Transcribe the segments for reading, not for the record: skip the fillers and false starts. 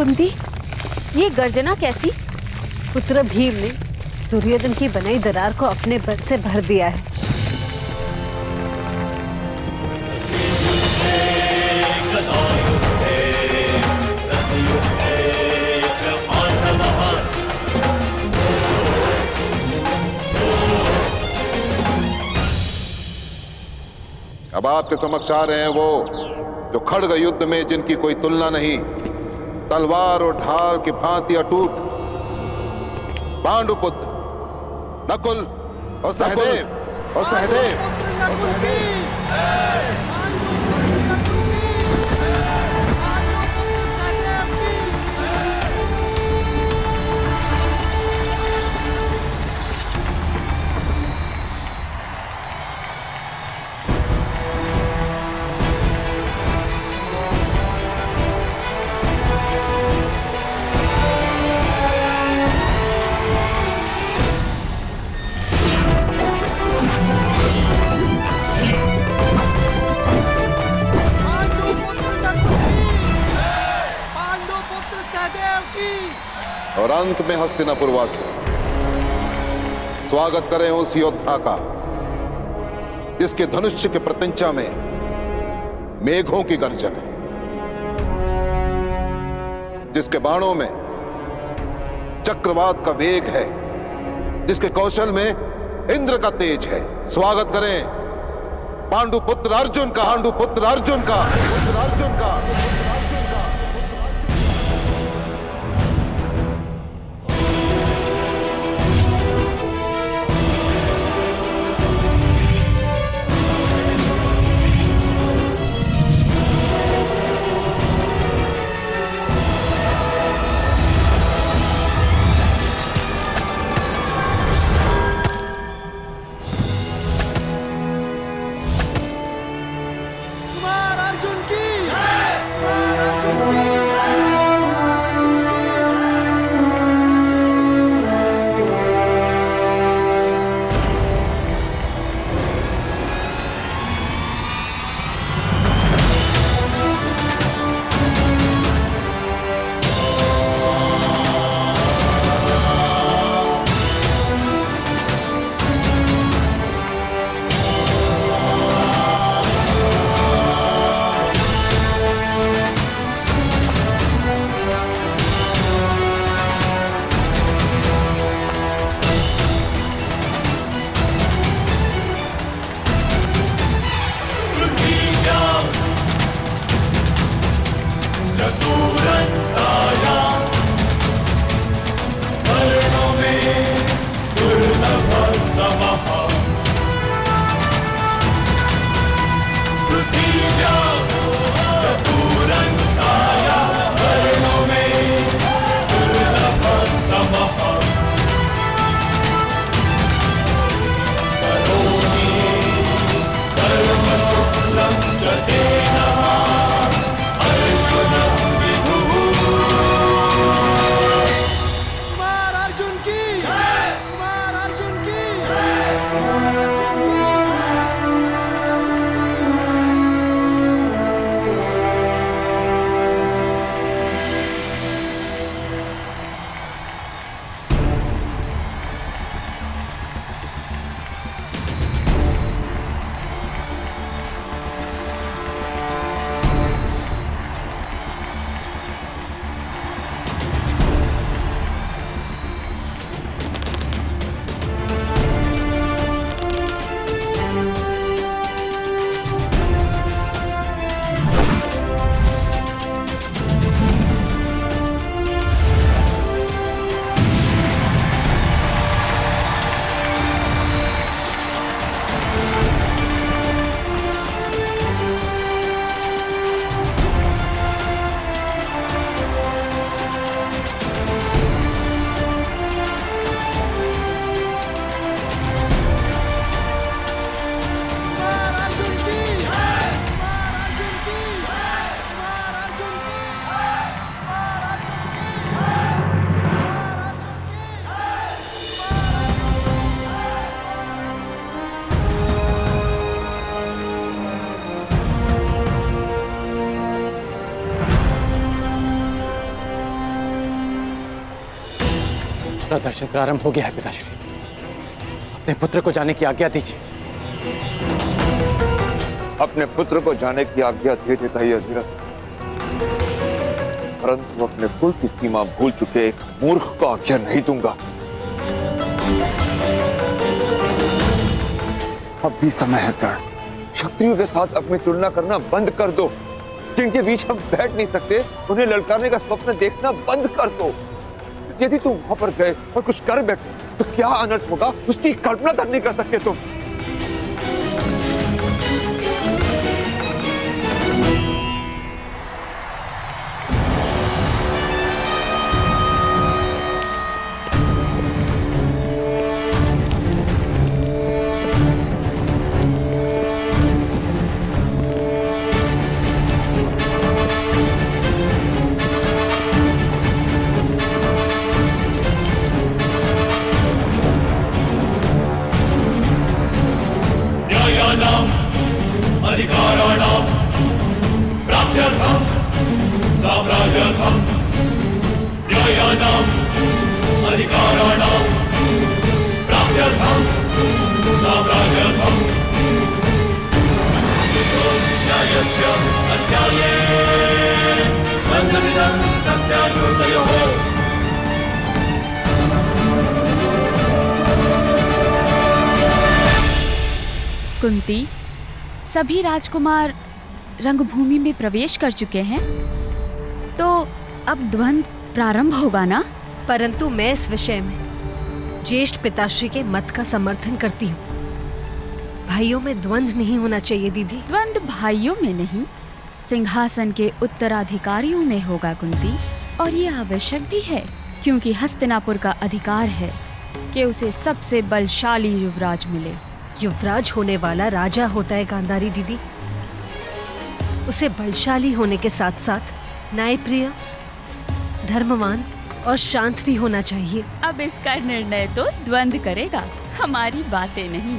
कुंती, ये गर्जना कैसी? पुत्र भीम ने दुर्योधन की बनाई दरार को अपने बल से भर दिया है। अब आपके समक्ष आ रहे हैं वो जो खड़ग युद्ध में जिनकी कोई तुलना नहीं, तलवार और ढाल की भांति अटूट, पांडुपुत्र नकुल और सहदेव और सहदेव। और अंत में हस्तिनापुर वासी स्वागत करें उस योद्धा का जिसके धनुष्य के प्रत्यंचा में मेघों की गर्जन है, जिसके बाणों में चक्रवात का वेग है, जिसके कौशल में इंद्र का तेज है। स्वागत करें पांडुपुत्र अर्जुन का, पांडुपुत्र अर्जुन का, अर्जुन का। कुमार अर्जुन की जय! दूसरा दर्शन प्रारंभ हो गया है पिताश्री। अपने पुत्र को जाने की आज्ञा दीजिए। अपने पुत्र को जाने की आज्ञा दे देता ही अधिरथ, परंतु अपने कुल की सीमा भूल चुके एक मूर्ख को आज्ञा नहीं दूंगा। अब भी समय है कर्ण, क्षत्रियों के साथ अपनी तुलना करना बंद कर दो। जिनके बीच हम बैठ नहीं सकते उन्हें ललकारने का स्वप्न देखना बंद कर दो। यदि तुम वहां पर गए और कुछ कर बैठे तो क्या अनर्थ होगा उसकी कल्पना तक नहीं कर सकते तुम। अधिकाराणां प्राप्त्यर्थं साम्राज्यार्थं न्यायानाम् अधिकाराणां प्राप्त्यर्थं साम्राज्यार्थं न्यायस्य अन्याये बन्धमिदं सत्याकृतयोः। कुंती, सभी राजकुमार रंगभूमि में प्रवेश कर चुके हैं, तो अब द्वंद्व प्रारंभ होगा ना? परंतु मैं इस विषय में ज्येष्ठ पिताश्री के मत का समर्थन करती हूँ। भाइयों में द्वंद्व नहीं होना चाहिए दीदी। द्वंद्व भाइयों में नहीं, सिंहासन के उत्तराधिकारियों में होगा कुंती। और ये आवश्यक भी है, क्योंकि हस्तिनापुर का अधिकार है कि उसे सबसे बलशाली युवराज मिले। युवराज होने वाला राजा होता है गांधारी दीदी। उसे बलशाली होने के साथ साथ न्यायप्रिय, धर्मवान और शांत भी होना चाहिए। अब इसका निर्णय तो द्वंद्व करेगा, हमारी बातें नहीं।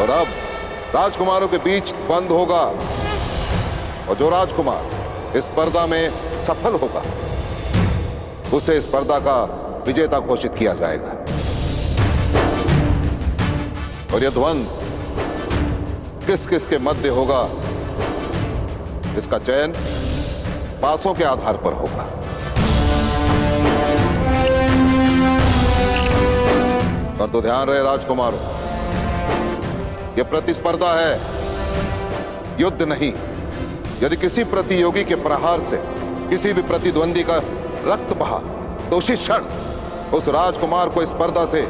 और अब राजकुमारों के बीच द्वंद्व होगा, और जो राजकुमार इस स्पर्धा में सफल होगा उसे इस स्पर्धा का विजेता घोषित किया जाएगा। और यह द्वंद्व किस किस के मध्य होगा, इसका चयन पासों के आधार पर होगा। और तो ध्यान रहे राजकुमारों, यह प्रतिस्पर्धा है, युद्ध नहीं। यदि किसी प्रतियोगी के प्रहार से किसी भी प्रतिद्वंदी का रक्त बहा तो उसी क्षण उस राजकुमार को इस स्पर्धा से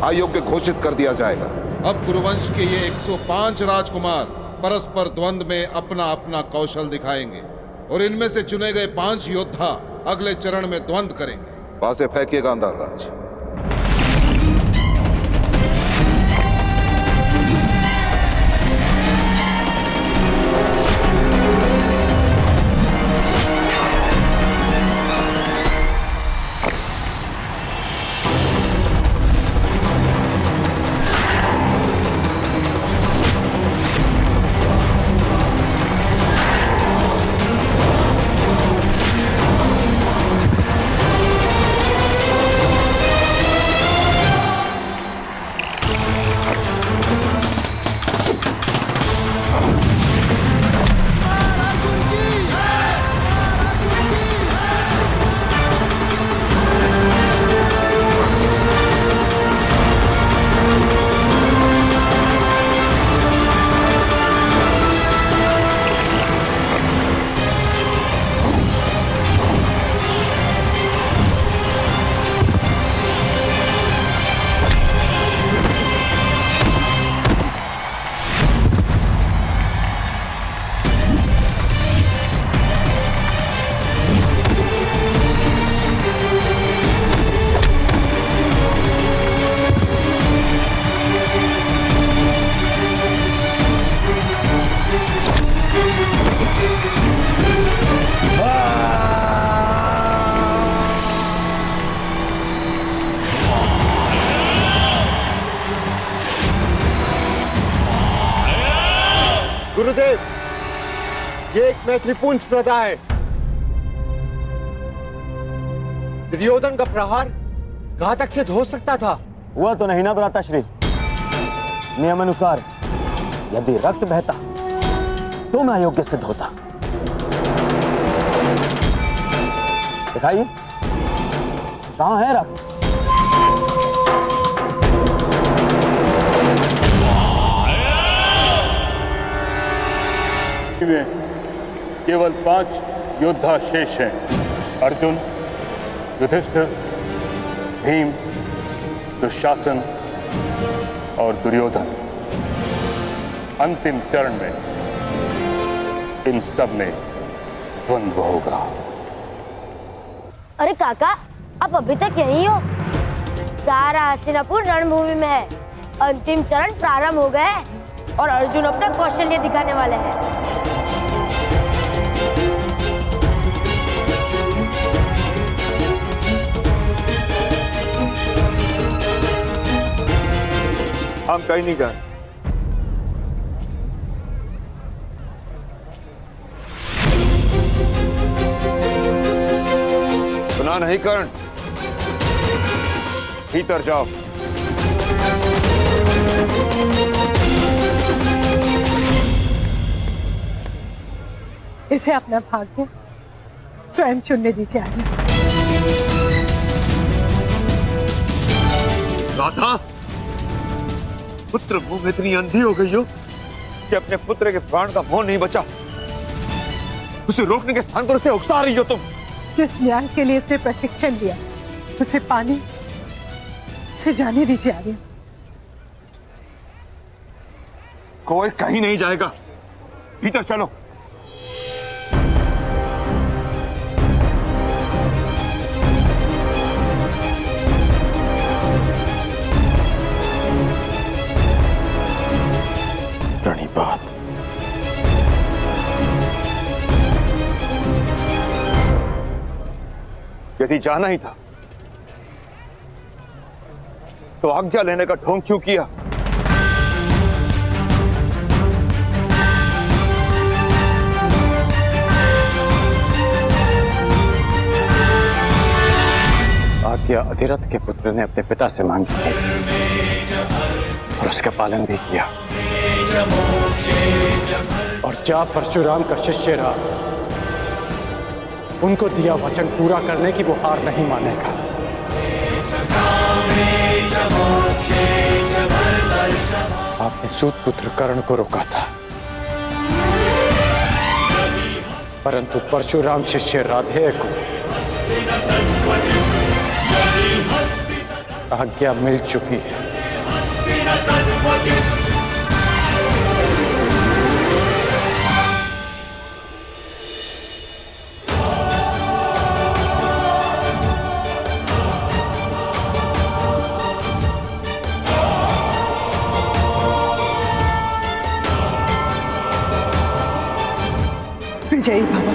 अयोग्य घोषित कर दिया जाएगा। अब कुरुवंश के ये 105 राजकुमार परस्पर द्वंद्व में अपना अपना कौशल दिखाएंगे, और इनमें से चुने गए 5 योद्धा अगले चरण में द्वंद्व करेंगे। वहां से फेंकिए गांधार राज। ये एक मैत्रीपूर्ण स्पर्धा है। दुर्योधन का प्रहार घातक सिद्ध हो सकता था। हुआ तो नहीं ना भ्राताश्री। नियम अनुसार यदि रक्त बहता तो मैं अयोग्य सिद्ध होता। दिखाइए कहां है रक्त? में केवल 5 योद्धा शेष हैं। अर्जुन, युधिष्ठिर, भीम, दुशासन और दुर्योधन। अंतिम चरण में इन सब में द्वंद्व होगा। अरे काका, आप अभी तक यहीं हो? सारा हस्तिनापुर रणभूमि में है। अंतिम चरण प्रारंभ हो गए और अर्जुन अपना कौशल्य दिखाने वाले हैं। हम कहीं नहीं गए। सुना नहीं कर्ण? भीतर जाओ। इसे अपना भाग्य स्वयं चुनने दीजिए। राधा, पुत्र मुंह में इतनी अंधी हो गई हो कि अपने पुत्र के प्राण का मोह नहीं बचा। उसे रोकने के स्थान पर उसे उकसा रही हो तुम। जिस न्याय के लिए इसने प्रशिक्षण लिया उसे पाने, उसे जाने दीजिए आर्यन। कोई कहीं नहीं जाएगा। भीतर चलो। बात यदि जाना ही था तो आज्ञा लेने का ढोंग क्यों किया? आज्ञा अधिरथ के पुत्र ने अपने पिता से मांगी और उसका पालन भी किया। और जा परशुराम का शिष्य रहा, उनको दिया वचन पूरा करने की वो हार नहीं मानेगा। आपने सूत पुत्र कर्ण को रोका था, परंतु परशुराम शिष्य राधेय को आज्ञा मिल चुकी है। विजयी भव।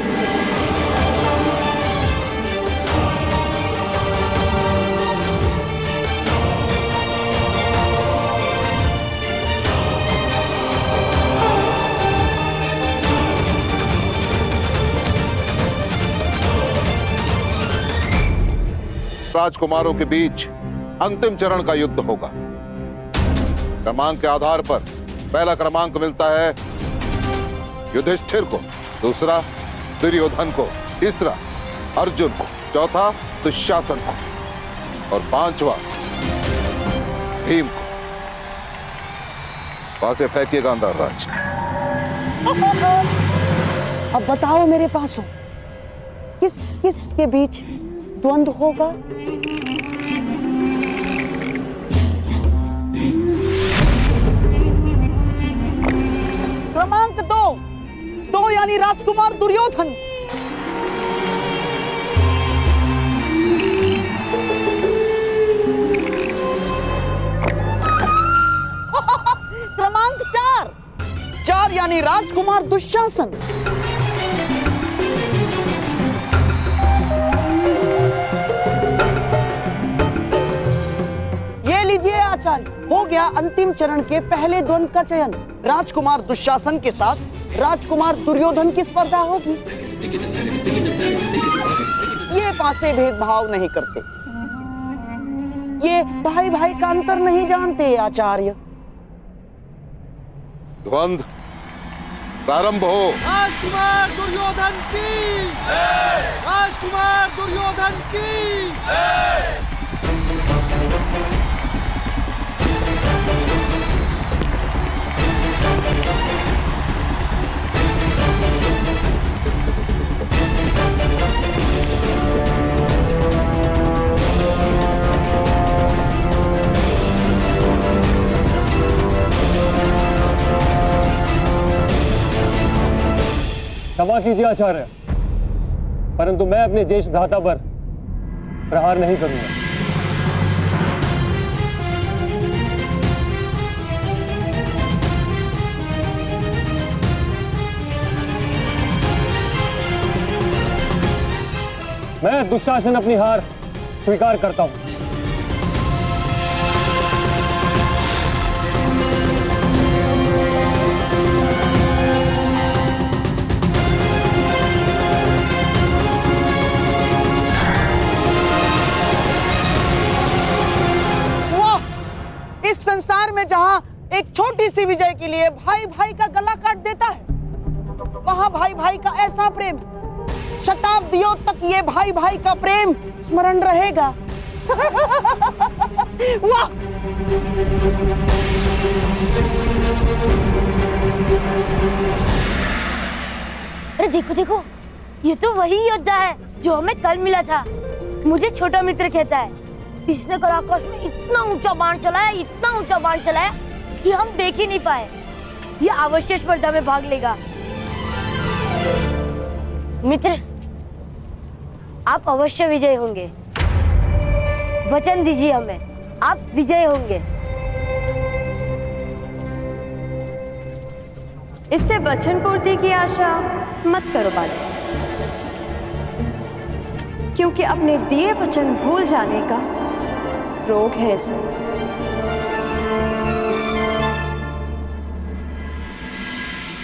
राजकुमारों के बीच अंतिम चरण का युद्ध होगा। क्रमांक के आधार पर पहला क्रमांक मिलता है युधिष्ठिर को, दूसरा दुर्योधन को, तीसरा अर्जुन को, चौथा दुशासन को और पांचवा भीम को। पासे फेंकिए गांधार राज। अब बताओ मेरे पास हो, किस किस के बीच द्वंद्व होगा? क्रमांक 2 यानी राजकुमार दुर्योधन। क्रमांक 4 यानी राजकुमार दुशासन। आचार्य, हो गया अंतिम चरण के पहले द्वंद्व का चयन। राजकुमार दुशासन के साथ राजकुमार दुर्योधन की स्पर्धा होगी। ये पासे भेदभाव नहीं करते, ये भाई भाई का अंतर नहीं जानते आचार्य। द्वंद्व प्रारंभ हो। राजकुमार दुर्योधन की जय! राजकुमार दुर्योधन की जय! क्षमा कीजिए आचार्य, परंतु मैं अपने ज्येष्ठ भ्राता पर प्रहार नहीं करूंगा। मैं दुशासन अपनी हार स्वीकार करता हूं। संसार में जहां एक छोटी सी विजय के लिए भाई भाई का गला काट देता है, वहां भाई भाई का ऐसा प्रेम, शताब्दियों तक ये भाई भाई का प्रेम स्मरण रहेगा। वाह! अरे देखो देखो, ये तो वही योद्धा है जो हमें कल मिला था। मुझे छोटा मित्र कहता है। इसने कल आकाश में इतना ऊंचा बाण चलाया, इतना ऊंचा बाण चलाया कि हम देख ही नहीं पाए। ये अवश्य स्पर्धा में भाग लेगा। मित्र, आप अवश्य विजय होंगे। वचन दीजिए हमें, आप विजय होंगे। इससे वचन पूर्ति की आशा मत करो बालक, क्योंकि अपने दिए वचन भूल जाने का रोग है इसे।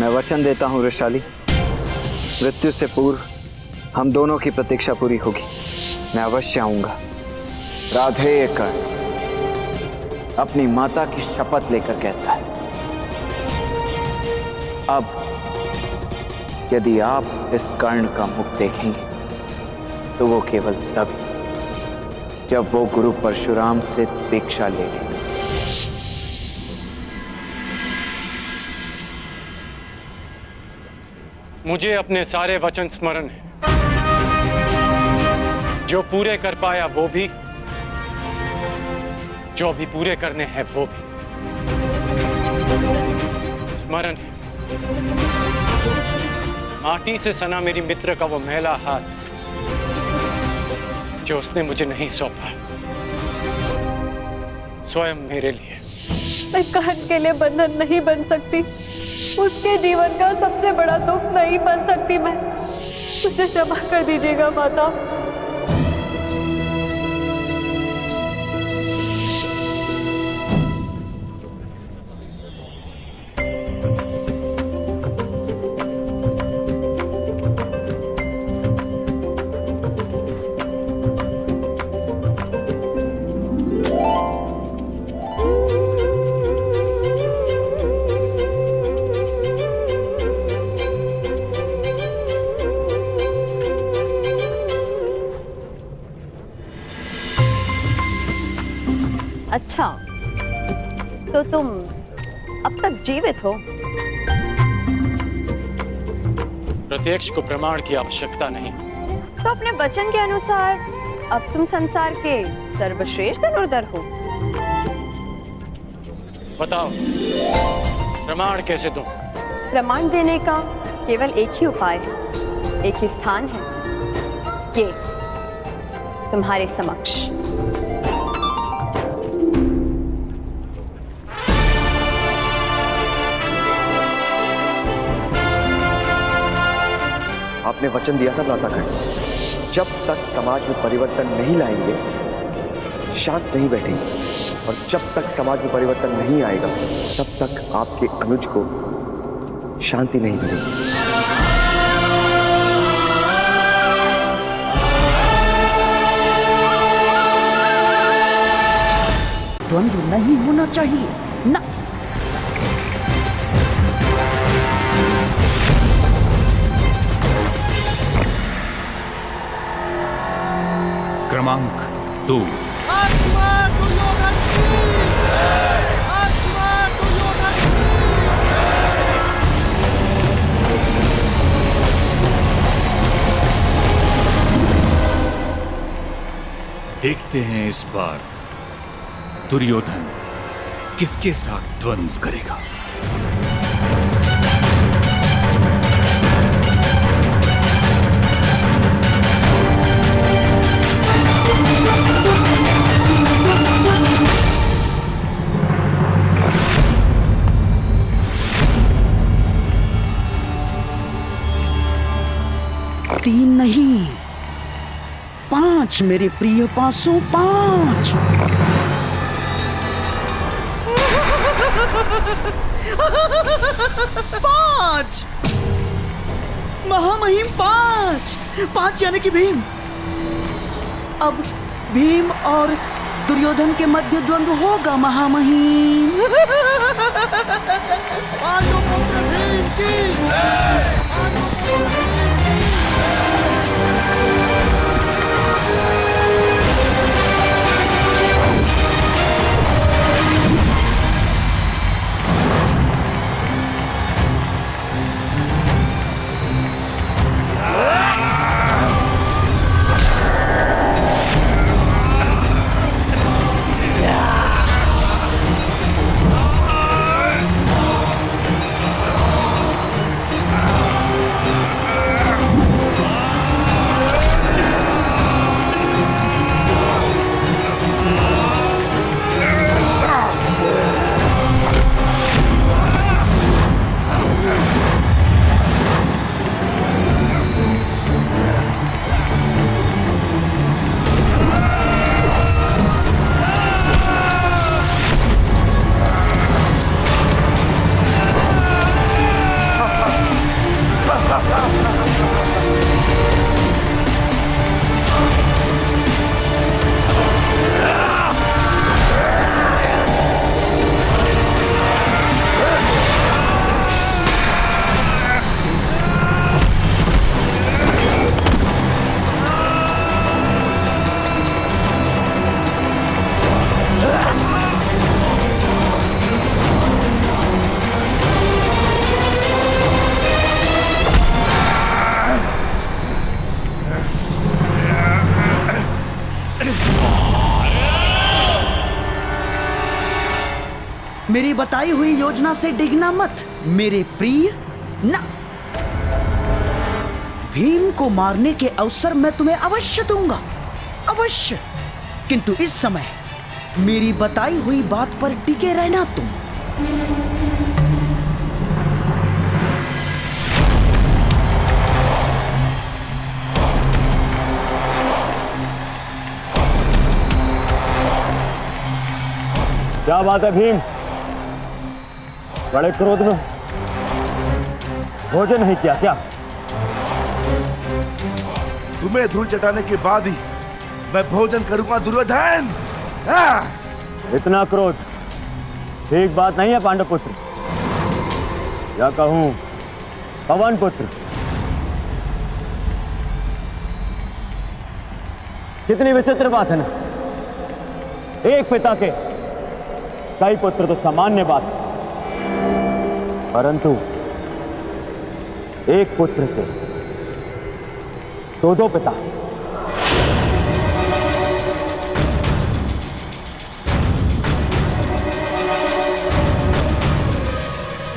मैं वचन देता हूं वृषाली, मृत्यु से पूर्व हम दोनों की प्रतीक्षा पूरी होगी। मैं अवश्य आऊंगा। राधेय कर्ण अपनी माता की शपथ लेकर कहता है। अब यदि आप इस कर्ण का मुख देखेंगे तो वो केवल तभी जब वो गुरु परशुराम से दीक्षा ले ले। मुझे अपने सारे वचन स्मरण है, जो पूरे कर पाया वो भी, जो भी पूरे करने हैं वो भी स्मरण है। माटी से सना मेरी मित्र का वो मैला हाथ जो उसने मुझे नहीं सौंपा, स्वयं मेरे लिए। मैं कर्ण के लिए बंधन नहीं बन सकती, उसके जीवन का सबसे बड़ा दुख नहीं बन सकती मैं। मुझे क्षमा कर दीजिएगा माता। अच्छा, तो तुम अब तक जीवित हो? प्रत्यक्ष को प्रमाण की आवश्यकता नहीं। तो अपने वचन के अनुसार अब तुम संसार के सर्वश्रेष्ठ धनुर्धर हो। बताओ, प्रमाण कैसे दूं? प्रमाण देने का केवल एक ही उपाय है, एक ही स्थान है, ये तुम्हारे समक्ष। आपने वचन दिया था भ्रातागण, जब तक समाज में परिवर्तन नहीं लाएंगे शांत नहीं बैठेंगे, और जब तक समाज में परिवर्तन नहीं आएगा तब तक आपके अनुज को शांति नहीं मिलेगी। द्वंद्व नहीं होना चाहिए ना। क्रमांक 2। देखते हैं इस बार दुर्योधन किसके साथ द्वंद्व करेगा। तीन नहीं, 5 मेरे प्रिय पासों, 5। पांच महामहिम, 5 यानी कि भीम। अब भीम और दुर्योधन के मध्य द्वंद्व होगा महामहिम। पांडुपुत्र भीम की मेरी बताई हुई योजना से डिगना मत मेरे प्रिय ना। भीम को मारने के अवसर मैं तुम्हें अवश्य दूंगा, अवश्य। किंतु इस समय मेरी बताई हुई बात पर टिके रहना तुम। क्या बात है भीम, बड़े क्रोध में भोजन नहीं किया क्या? तुम्हें धूल चटाने के बाद ही मैं भोजन करूंगा दुर्योधन। इतना क्रोध ठीक बात नहीं है पांडुपुत्र, या कहूं पवन पुत्र। कितनी विचित्र बात है ना, एक पिता के कई पुत्र तो सामान्य बात है, परंतु एक पुत्र के दो पिता।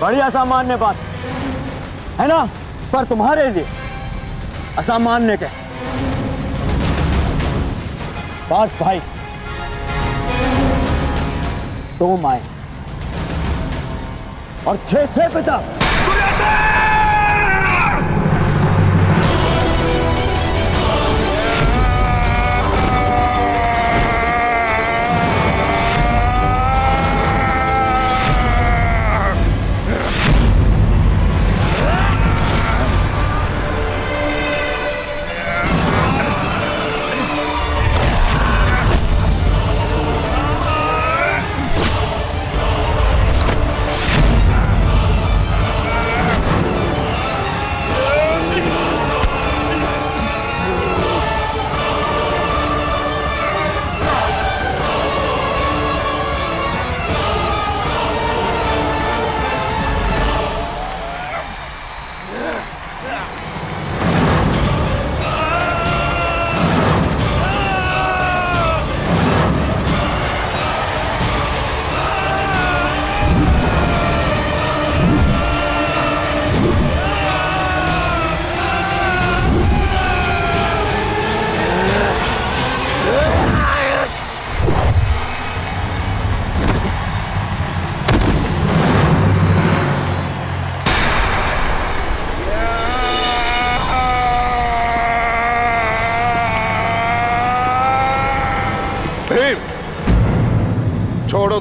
बड़ी असामान्य बात है ना, पर तुम्हारे लिए असामान्य कैसे? 5 भाई, 2 माए और 6 पिता।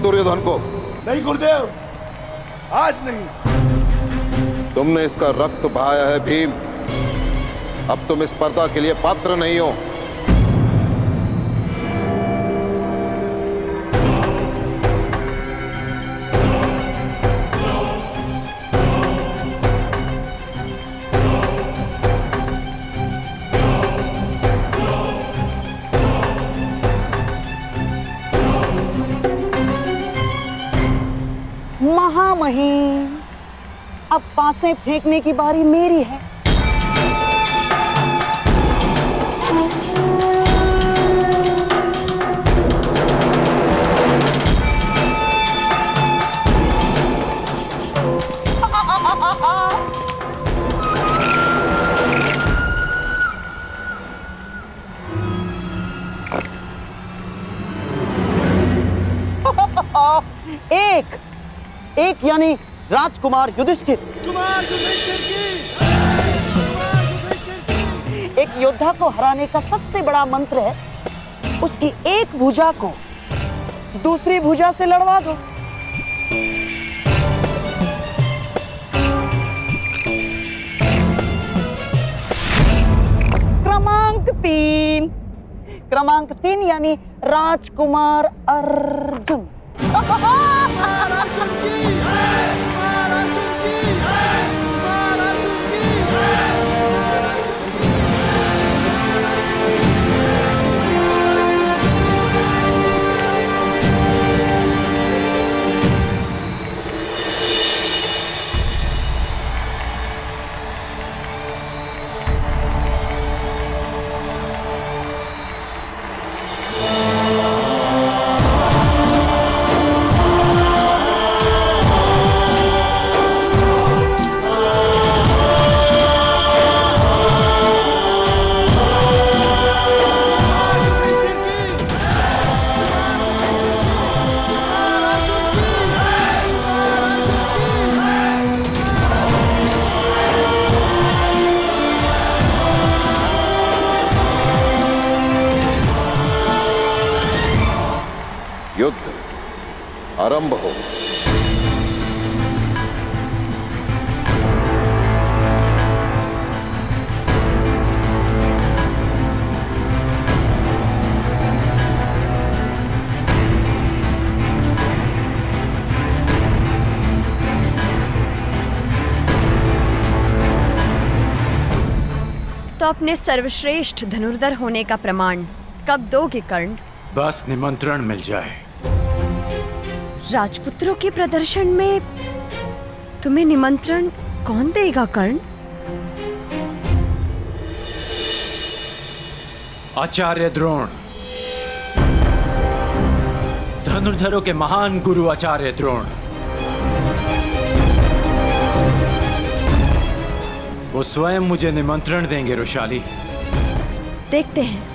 दुर्योधन को। नहीं गुरुदेव, आज नहीं। तुमने इसका रक्त बहाया है भीम, अब तुम इस स्पर्धा के लिए पात्र नहीं हो। महामहिम, अब पासे फेंकने की बारी मेरी है। एक यानी राजकुमार युधिष्ठिर। एक योद्धा को हराने का सबसे बड़ा मंत्र है उसकी एक भुजा को दूसरी भुजा से लड़वा दो। क्रमांक तीन यानी राजकुमार अर्जुन। युद्ध आरंभ हो। तो अपने सर्वश्रेष्ठ धनुर्धर होने का प्रमाण कब दोगे कर्ण? बस निमंत्रण मिल जाए। राजपुत्रों के प्रदर्शन में तुम्हें निमंत्रण कौन देगा कर्ण? आचार्य द्रोण, धनुर्धरों के महान गुरु आचार्य द्रोण। वो स्वयं मुझे निमंत्रण देंगे रुशाली। देखते हैं।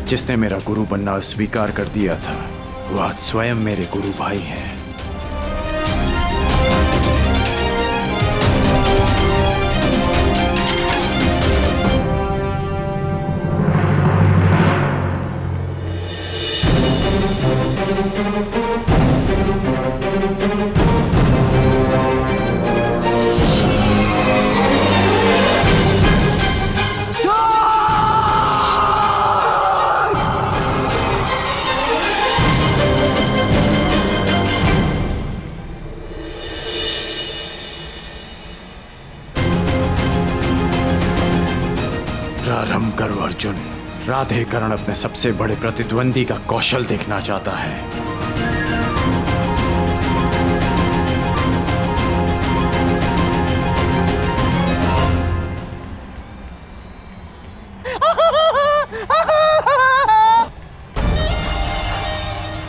जिसने मेरा गुरु बनना स्वीकार कर दिया था वो आज स्वयं मेरे गुरु भाई हैं। प्रारंभ करो अर्जुन। राधे कर्ण अपने सबसे बड़े प्रतिद्वंदी का कौशल देखना चाहता है।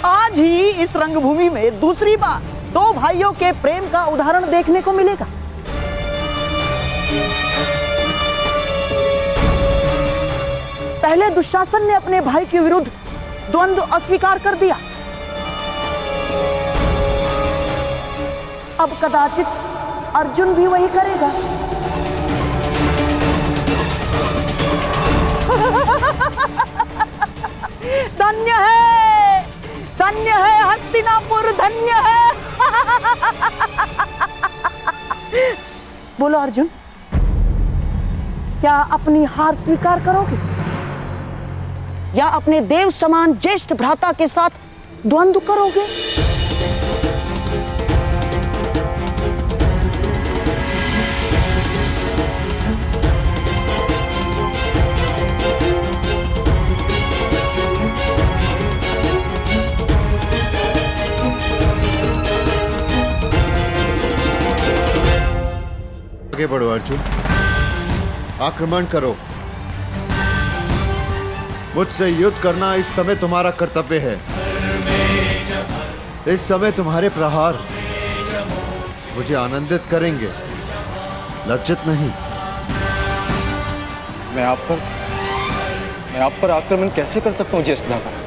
आज ही इस रंगभूमि में दूसरी बार दो भाइयों के प्रेम का उदाहरण देखने को मिलेगा। पहले दुशासन ने अपने भाई के विरुद्ध द्वंद्व अस्वीकार कर दिया, अब कदाचित अर्जुन भी वही करेगा। धन्य है हस्तिनापुर, धन्य है। बोलो अर्जुन, क्या अपनी हार स्वीकार करोगे या अपने देव समान ज्येष्ठ भ्राता के साथ द्वंद्व करोगे? आगे बढ़ो अर्जुन, आक्रमण करो। मुझसे युद्ध करना इस समय तुम्हारा कर्तव्य है। इस समय तुम्हारे प्रहार मुझे आनंदित करेंगे, लज्जित नहीं। मैं आप पर आक्रमण कैसे कर सकता हूँ ज्येष्ठ भ्राता?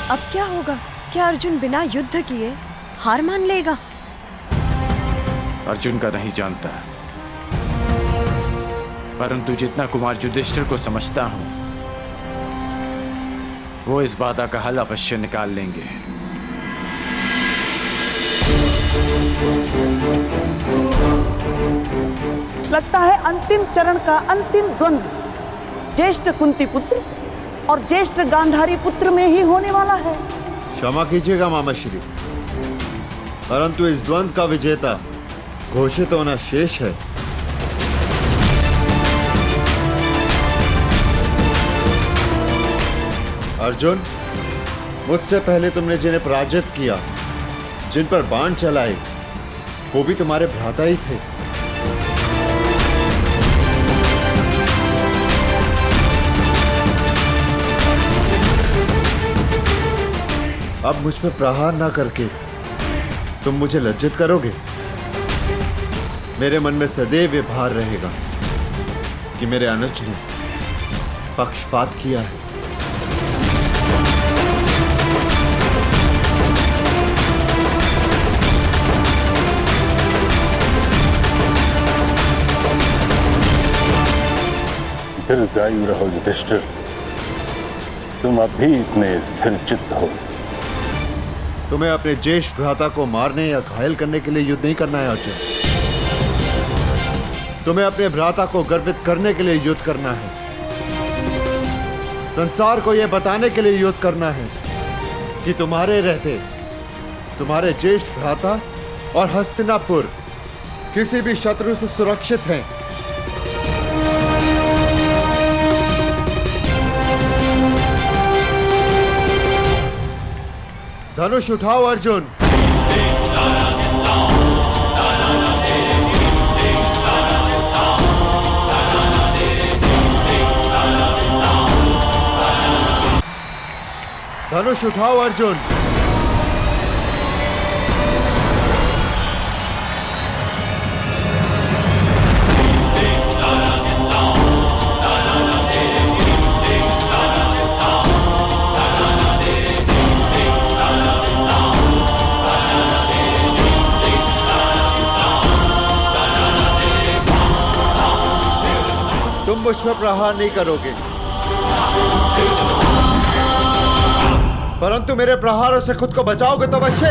अब क्या होगा? क्या अर्जुन बिना युद्ध किए हार मान लेगा? अर्जुन का नहीं जानता, परंतु जितना कुमार युधिष्ठिर को समझता हूं, वो इस बाधा का हल अवश्य निकाल लेंगे। लगता है अंतिम चरण का अंतिम द्वंद्व ज्येष्ठ कुंती पुत्र और ज्येष्ठ गांधारी पुत्र में ही होने वाला है। क्षमा कीजिएगा मामाश्री, परंतु इस द्वंद्व का विजेता घोषित होना शेष है। अर्जुन, मुझसे पहले तुमने जिन्हें पराजित किया, जिन पर बाण चलाए, वो भी तुम्हारे भ्राता ही थे। अब मुझ पर प्रहार ना करके तुम मुझे लज्जित करोगे। मेरे मन में सदैव ये भार रहेगा कि मेरे अनुज ने पक्षपात किया है। दीर्घायु रहो युधिष्ठिर, तुम अभी इतने स्थिर चित्त हो। तुम्हें अपने ज्येष्ठ भ्राता को मारने या घायल करने के लिए युद्ध नहीं करना है अर्जुन। तुम्हें अपने भ्राता को गर्वित करने के लिए युद्ध करना है। संसार को यह बताने के लिए युद्ध करना है कि तुम्हारे रहते तुम्हारे ज्येष्ठ भ्राता और हस्तिनापुर किसी भी शत्रु से सुरक्षित हैं। धनुष उठाओ अर्जुन। धनुष उठाओ अर्जुन। तुम मुझ पर प्रहार नहीं करोगे, परंतु मेरे प्रहारों से खुद को बचाओगे तो अवश्य।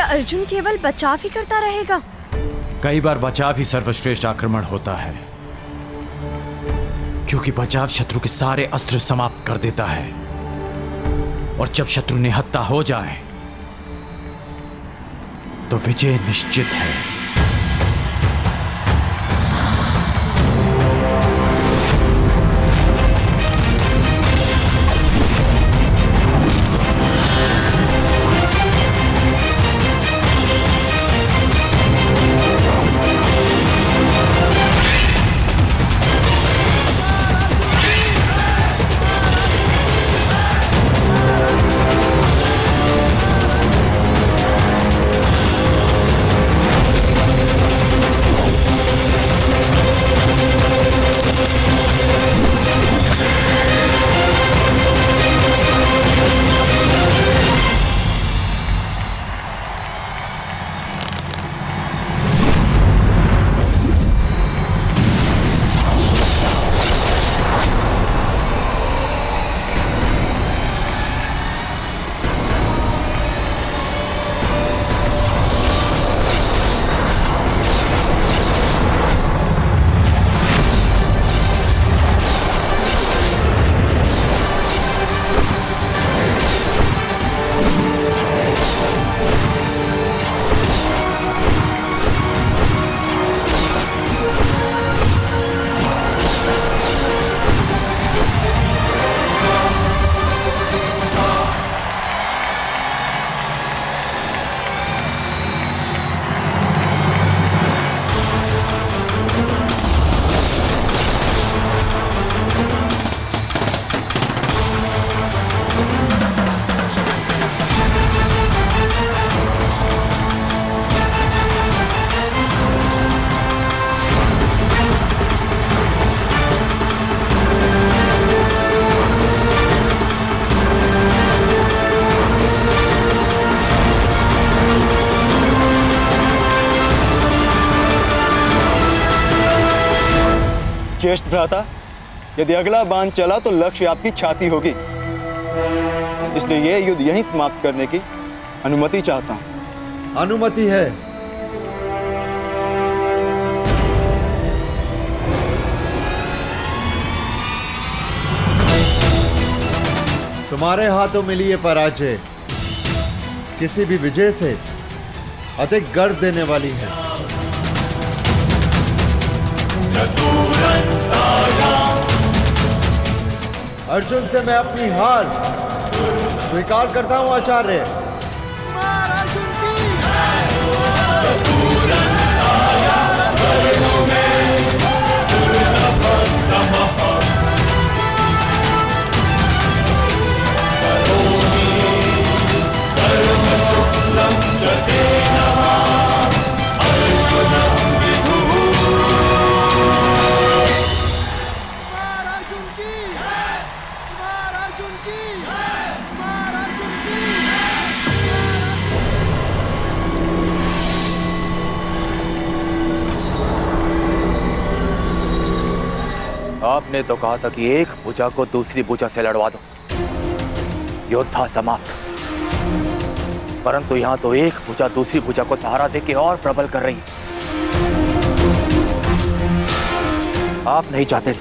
अर्जुन केवल बचाव ही करता रहेगा? कई बार बचाव ही सर्वश्रेष्ठ आक्रमण होता है, क्योंकि बचाव शत्रु के सारे अस्त्र समाप्त कर देता है, और जब शत्रु निहत्था हो जाए तो विजय निश्चित है। ज्येष्ठ भ्राता, यदि अगला बाण चला तो लक्ष्य आपकी छाती होगी, इसलिए यह युद्ध यहीं समाप्त करने की अनुमति चाहता हूं। अनुमति है। तुम्हारे हाथों मिली ये पराजय किसी भी विजय से अधिक गर्व देने वाली है। अर्जुन से मैं अपनी हार स्वीकार करता हूं आचार्य। आपने तो कहा था कि एक भुजा को दूसरी भुजा से लड़वा दो, योद्धा समाप्त। परंतु यहां तो एक भुजा दूसरी भुजा को सहारा देके और प्रबल कर रही है। आप नहीं चाहते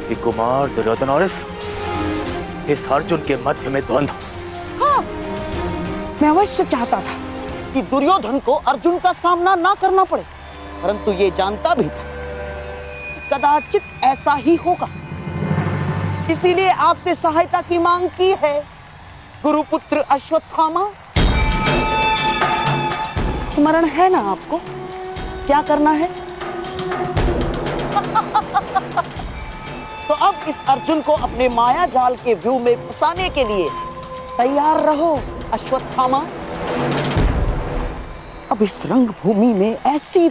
कि कुमार दुर्योधन और इस अर्जुन के मध्य में द्वंद्व? हाँ, मैं अवश्य चाहता था कि दुर्योधन को अर्जुन का सामना ना करना पड़े, परंतु ये जानता भी था कदाचित ऐसा ही होगा, इसीलिए आपसे सहायता की मांग की है गुरुपुत्र अश्वत्थामा। स्मरण है ना आपको क्या करना है? तो अब इस अर्जुन को अपने माया जाल के व्यू में फंसाने के लिए तैयार रहो अश्वत्थामा। अब इस रंगभूमि में ऐसी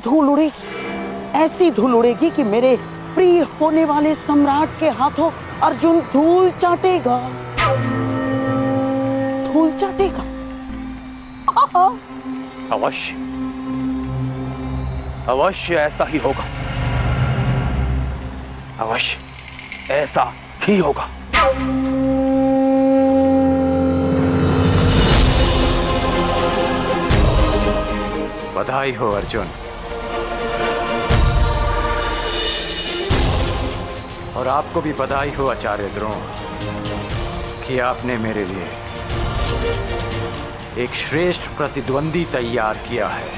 धूल उड़ेगी कि मेरे प्रिय होने वाले सम्राट के हाथों अर्जुन धूल चाटेगा। अवश्य ऐसा ही होगा, अवश्य ऐसा ही होगा। बधाई हो अर्जुन, और आपको भी बधाई हो आचार्य द्रोण कि आपने मेरे लिए एक श्रेष्ठ प्रतिद्वंदी तैयार किया है।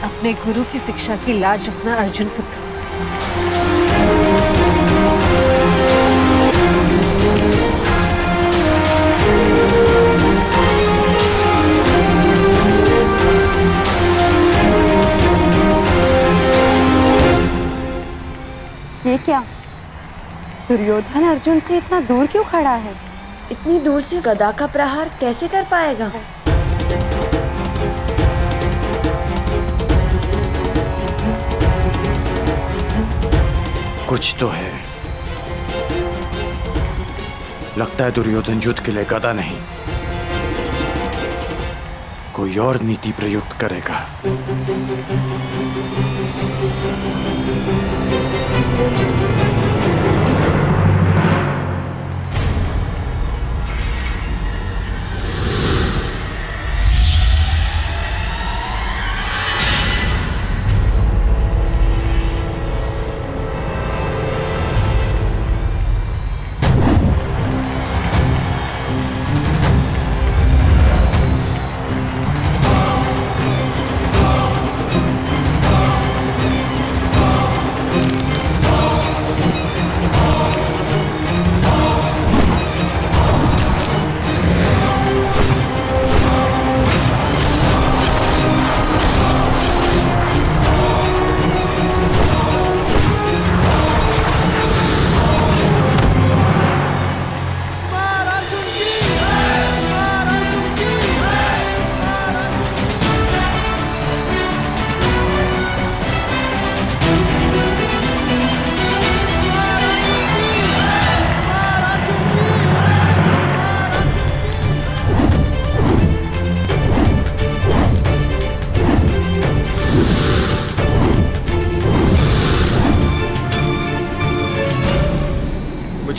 अपने गुरु की शिक्षा की लाज रखना अर्जुन पुत्र। ये क्या? दुर्योधन अर्जुन से इतना दूर क्यों खड़ा है? इतनी दूर से गदा का प्रहार कैसे कर पाएगा? कुछ तो है। लगता है दुर्योधन युद्ध के लिए गदा नहीं, कोई और नीति प्रयुक्त करेगा।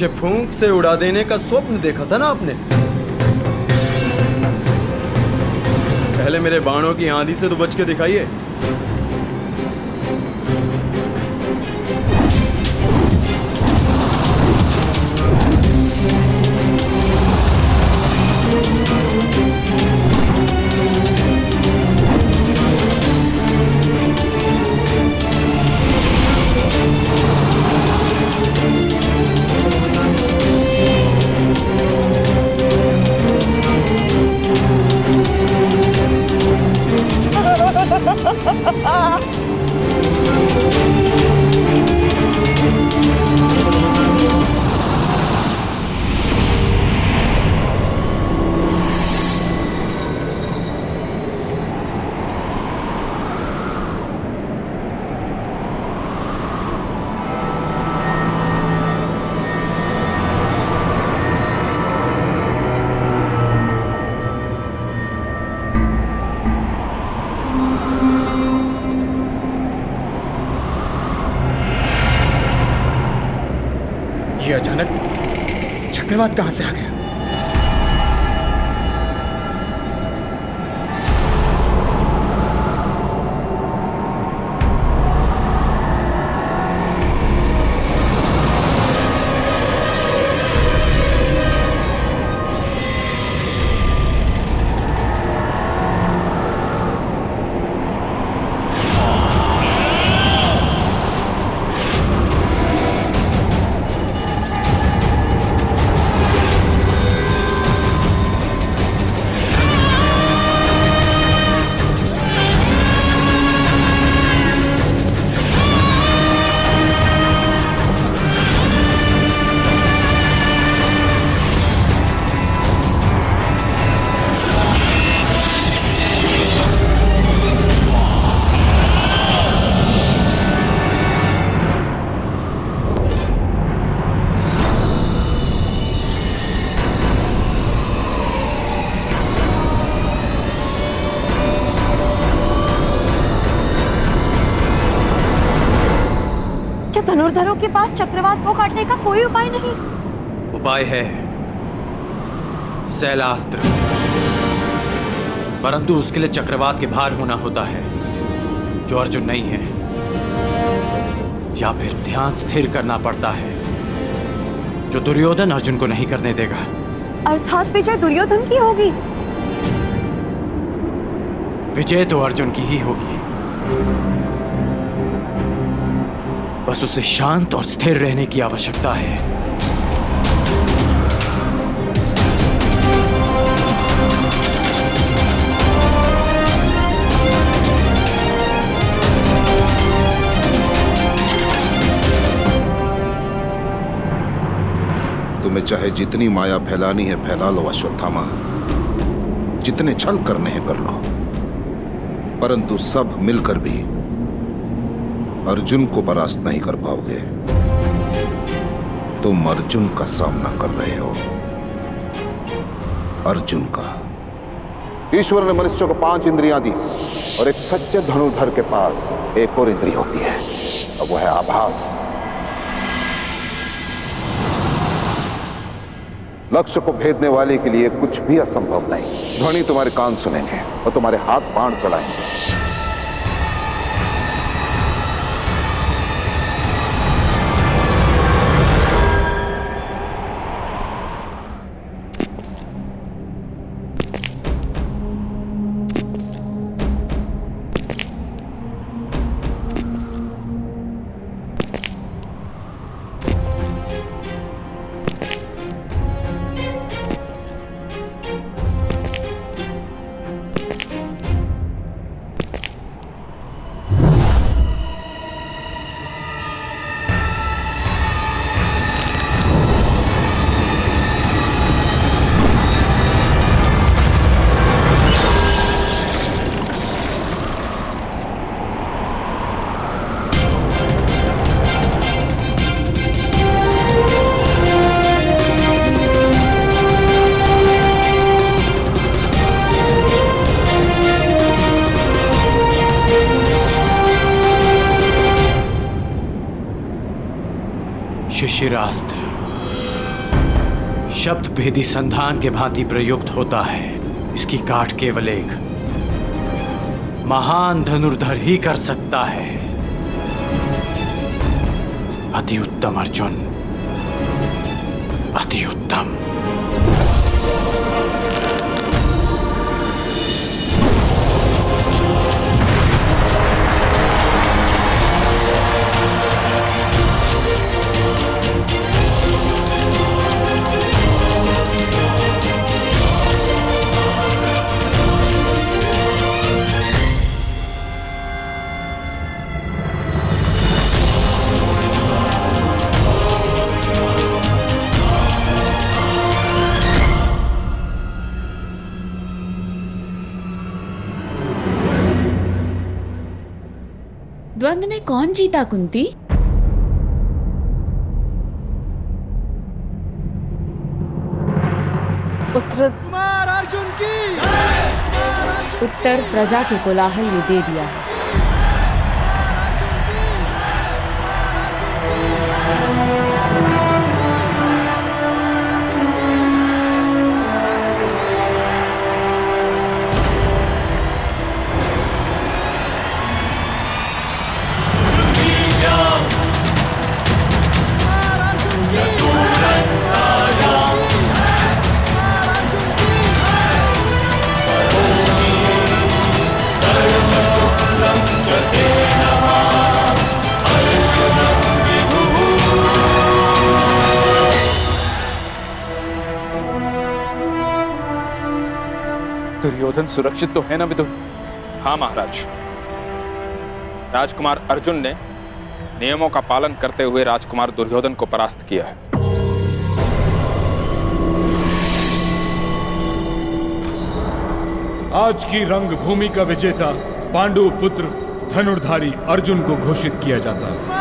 मुझे फूंक से उड़ा देने का स्वप्न देखा था ना आपने? पहले मेरे बाणों की आंधी से तो बच के दिखाइए। ये अचानक चक्रवात कहां से आ गया? धनुर्धरों के पास चक्रवात को काटने का कोई उपाय नहीं? उपाय है शैलास्त्र, परंतु उसके लिए चक्रवात के भार होना होता है जो अर्जुन नहीं है, या फिर ध्यान स्थिर करना पड़ता है जो दुर्योधन अर्जुन को नहीं करने देगा। अर्थात विजय दुर्योधन की होगी? विजय तो अर्जुन की ही होगी, बस उसे शांत और स्थिर रहने की आवश्यकता है। तुम्हें चाहे जितनी माया फैलानी है फैला लो अश्वत्थामा, जितने छल करने हैं कर लो, परंतु सब मिलकर भी अर्जुन को परास्त नहीं कर पाओगे। तुम अर्जुन का सामना कर रहे हो, अर्जुन का। ईश्वर ने मनुष्य को 5 इंद्रियां दी और एक सच्चे धनुर्धर के पास एक और इंद्रिय होती है, और वो है आभास। लक्ष्य को भेदने वाले के लिए कुछ भी असंभव नहीं। ध्वनि तुम्हारे कान सुनेंगे और तुम्हारे हाथ बाण चलाएंगे। शिशिरास्त्र। शब्द भेदी संधान के भांति प्रयुक्त होता है। इसकी काट केवल एक महान धनुर्धर ही कर सकता है। अति उत्तम अर्जुन, अति उत्तम। द्वंद्व में कौन जीता कुंती? अर्जुन की उत्तर प्रजा के कोलाहल ने दे दिया है। दुर्योधन सुरक्षित तो है ना विदुर? हाँ महाराज, राजकुमार अर्जुन ने नियमों का पालन करते हुए राजकुमार दुर्योधन को परास्त किया है। आज की रंगभूमि का विजेता पांडु पुत्र धनुर्धारी अर्जुन को घोषित किया जाता है।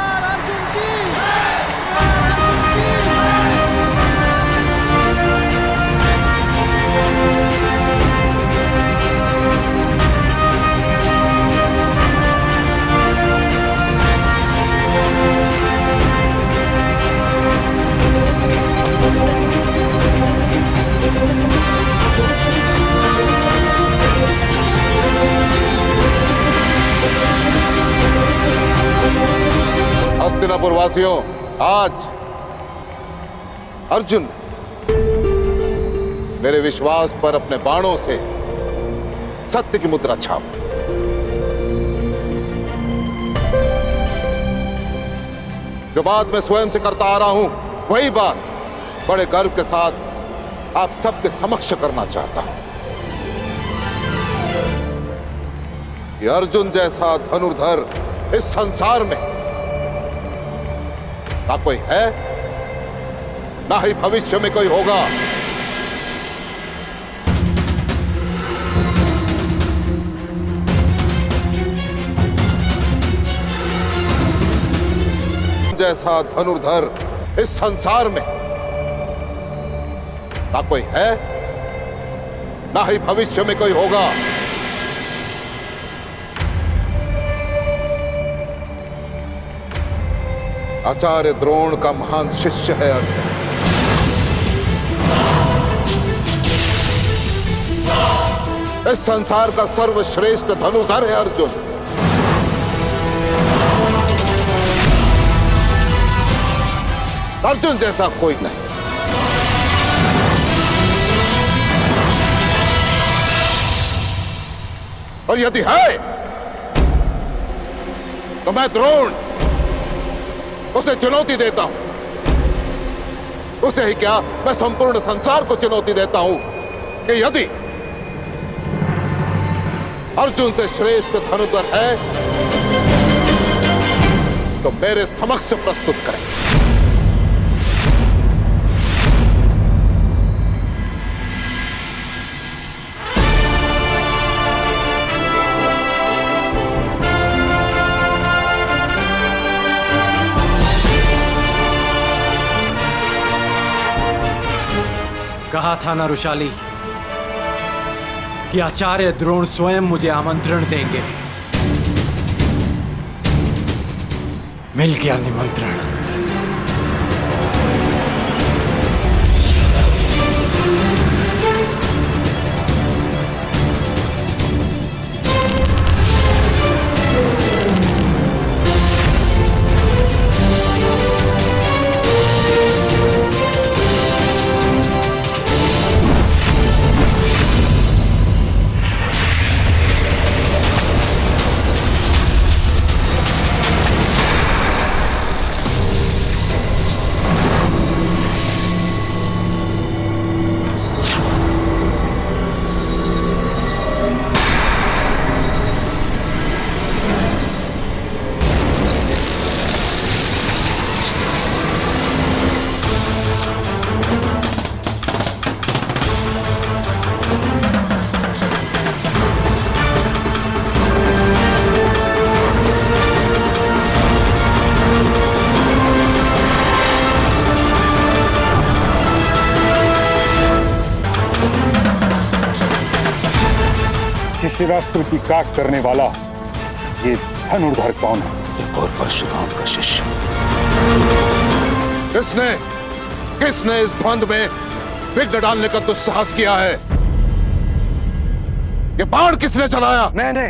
हस्तिनापुर वासियों, आज अर्जुन मेरे विश्वास पर अपने बाणों से सत्य की मुद्रा छाप। जो बात मैं स्वयं से करता आ रहा हूं, वही बात बड़े गर्व के साथ आप सबके समक्ष करना चाहता हूं कि अर्जुन जैसा धनुर्धर इस संसार में ना कोई है, ना ही भविष्य में कोई होगा। जैसा धनुर्धर इस संसार में ना कोई है, ना ही भविष्य में कोई होगा। आचार्य द्रोण का महान शिष्य है अर्जुन। इस संसार का सर्वश्रेष्ठ धनुर्धर है अर्जुन। अर्जुन जैसा कोई नहीं। और यदि है तो मैं द्रोण उसे चुनौती देता हूं। उसे ही क्या, मैं संपूर्ण संसार को चुनौती देता हूं कि यदि अर्जुन से श्रेष्ठ धनुर्धर है तो मेरे समक्ष प्रस्तुत करें। कहा था ना रुशाली कि आचार्य द्रोण स्वयं मुझे आमंत्रण देंगे। मिल गया निमंत्रण। कि शिरास्त्र की काट करने वाला ये धनुर्धर कौन है? एक और परशुराम का शिष्य। किसने इस द्वंद में विघ्न डालने का दुस्साहस किया है? ये बाण किसने चलाया? मैंने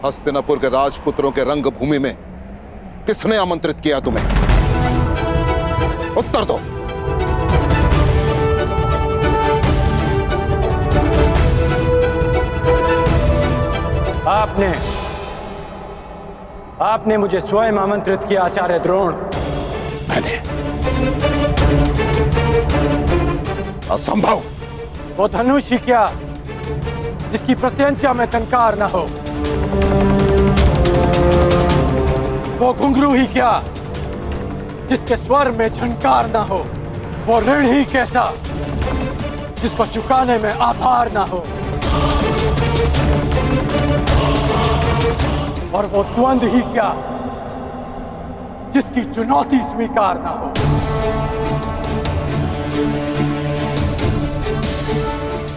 हस्तिनापुर के राजपुत्रों के रंगभूमि में किसने आमंत्रित किया तुम्हें? उत्तर दो। आपने मुझे स्वयं आमंत्रित किया आचार्य द्रोण। मैंने? असंभव। वो धनुष ही क्या जिसकी प्रत्यंचा में टंकार न हो, वो घुंघरू ही क्या जिसके स्वर में झंकार ना हो, वो ऋण ही कैसा जिसको चुकाने में आभार ना हो, और वो द्वंद ही क्या जिसकी चुनौती स्वीकार ना हो।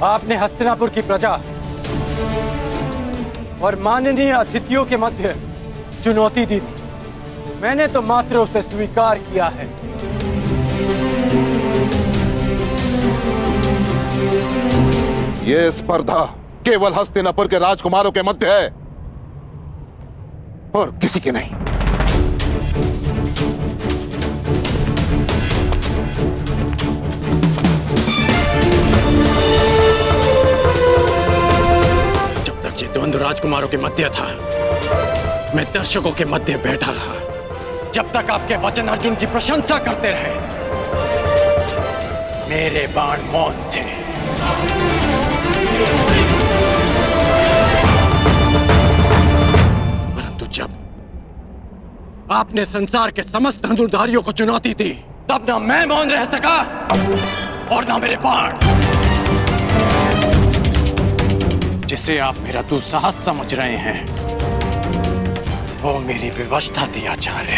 आपने हस्तिनापुर की प्रजा और माननीय अतिथियों के मध्य चुनौती दी थी। मैंने तो मात्र उसे स्वीकार किया है। यह स्पर्धा केवल हस्तिनापुर के राजकुमारों के मध्य है और किसी के नहीं। जब तक ये द्वंद्व राजकुमारों के मध्य था, मैं दर्शकों के मध्य बैठा रहा। जब तक आपके वचन अर्जुन की प्रशंसा करते रहे, मेरे बाण मौन थे। परंतु जब आपने संसार के समस्त धनुर्धारियों को चुनौती दी, तब ना मैं मौन रह सका और ना मेरे बाण। जिसे आप मेरा दुस्साहस समझ रहे हैं, वो मेरी विवशता थी आचार्य।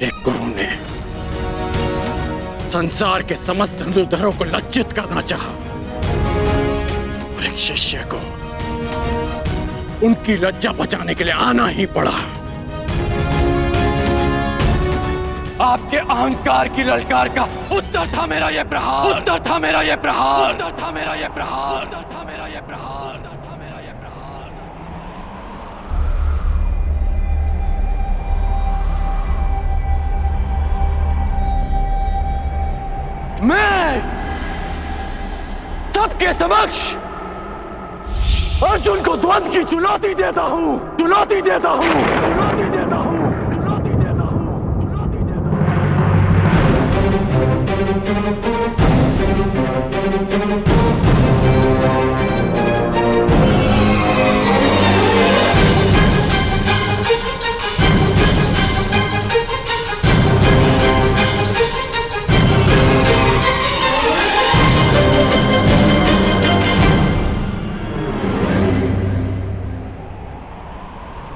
एक गुरु ने संसार के समस्त धनुर्धरों को लज्जित करना चाहा और एक शिष्य को उनकी लज्जा बचाने के लिए आना ही पड़ा। आपके अहंकार की ललकार का उत्तर था मेरा यह प्रहार, उत्तर था मेरा यह प्रहार, उत्तर था मेरा यह प्रहार, उत्तर था मेरा यह प्रहार, उत्तर था मेरा यह प्रहार। मैं सबके समक्ष अर्जुन को द्वंद्व की चुनौती देता हूं, चुनौती देता हूं, चुनौती देता हूं, चुनौती देता हूं, चुनौती देता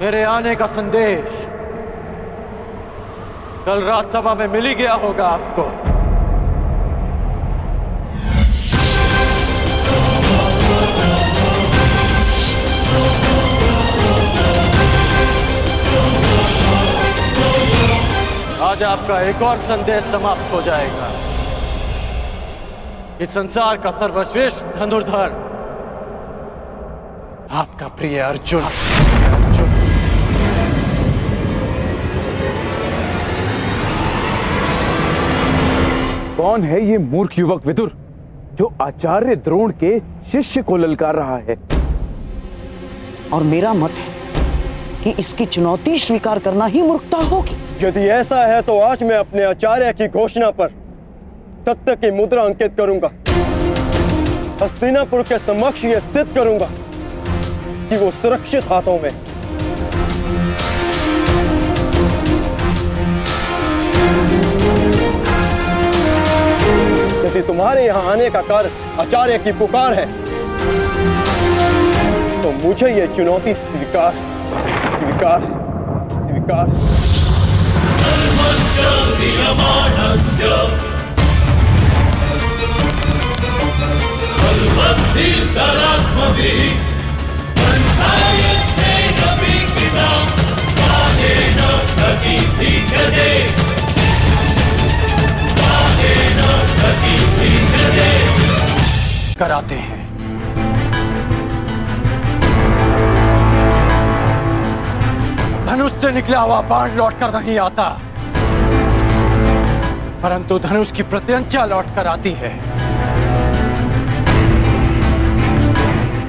मेरे आने का संदेश कल राजसभा में मिल ही गया होगा आपको। आज आपका एक और संदेश समाप्त हो जाएगा। इस संसार का सर्वश्रेष्ठ धनुर्धर आपका प्रिय अर्जुन। कौन है ये मूर्ख युवक विदुर जो आचार्य द्रोण के शिष्य को ललकार रहा है? और मेरा मत है कि इसकी चुनौती स्वीकार करना ही मूर्खता होगी। यदि ऐसा है तो आज मैं अपने आचार्य की घोषणा पर सत्य की मुद्रा अंकित करूंगा। हस्तिनापुर के समक्ष यह सिद्ध करूंगा कि वो सुरक्षित हाथों में। यदि तुम्हारे यहां आने का कार्य आचार्य की पुकार है तो मुझे यह चुनौती स्वीकार स्वीकार स्वीकार। कराते हैं। धनुष से निकला हुआ बाण लौटकर नहीं आता, परंतु धनुष की प्रत्यंचा लौटकर आती है।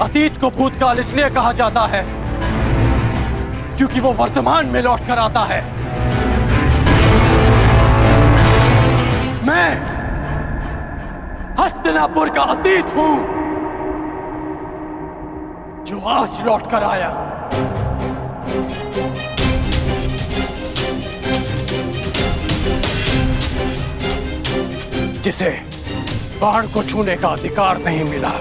अतीत को भूतकाल इसलिए कहा जाता है क्योंकि वो वर्तमान में लौटकर आता है। मैं हस्तिनापुर का अतीत हूं जो आज लौटकर आया। जिसे बाण को छूने का अधिकार नहीं मिला,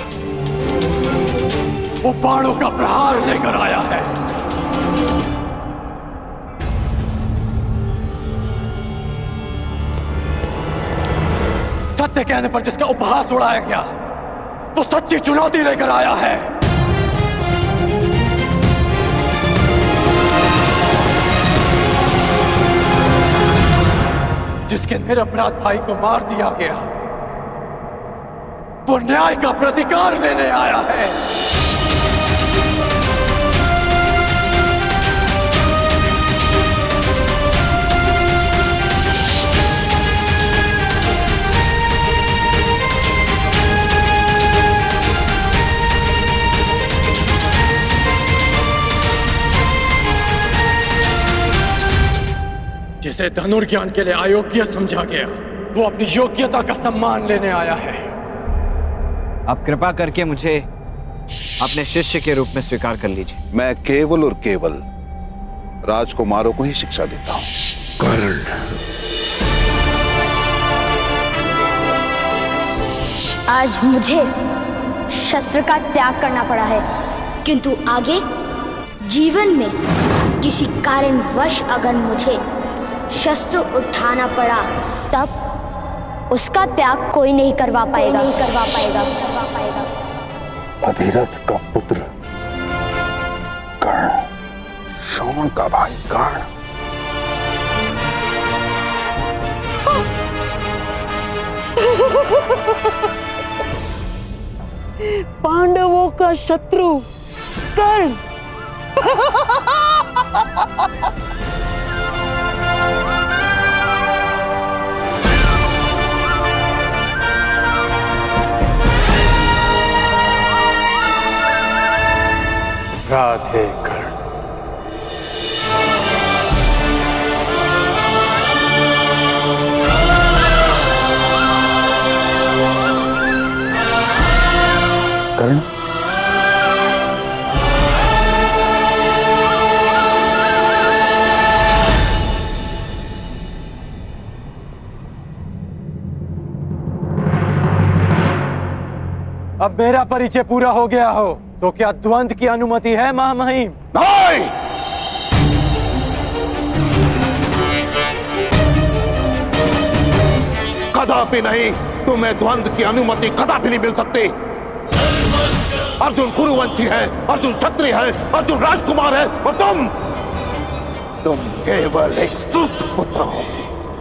वो बाणों का प्रहार लेकर आया है। सत्य कहने पर जिसका उपहास उड़ाया गया, वो सच्ची चुनौती लेकर आया है। जिसके निरपराध भाई को मार दिया गया, वो न्याय का प्रतिकार लेने आया है। जिसे धनुर्ज्ञान के लिए अयोग्य समझा गया, वो अपनी योग्यता का सम्मान लेने आया है। आप कृपा करके मुझे अपने शिष्य के रूप में स्वीकार कर लीजिए। मैं केवल और केवल राजकुमारों को ही शिक्षा देता हूं। कर्ण, आज मुझे शस्त्र का त्याग करना पड़ा है, किंतु आगे जीवन में किसी कारणवश अगर मुझे शस्त्र उठाना पड़ा तब उसका त्याग कोई नहीं करवा पाएगा। अधिरथ का पुत्र कर्ण, शोण का भाई कर्ण। पांडवों का शत्रु कर्ण। राधे कर्ण। कर्ण, अब मेरा परिचय पूरा हो गया हो तो क्या द्वंद्व की अनुमति है महामहिम? नहीं! कदापि नहीं। तुम्हें द्वंद्व की अनुमति कदापि नहीं मिल सकती। अर्जुन कुरुवंशी है, अर्जुन क्षत्रिय है, अर्जुन राजकुमार है और तुम केवल एक सूत पुत्र हो।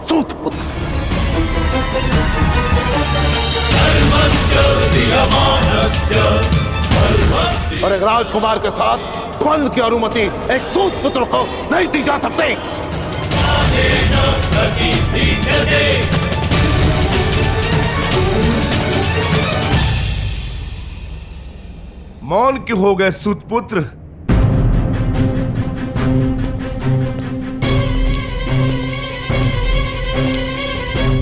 सूत पुत्र। और एक राजकुमार के साथ द्वंद्व की अनुमति एक सूत पुत्र को नहीं दी जा सकती। मौन क्यों हो गए सूतपुत्र?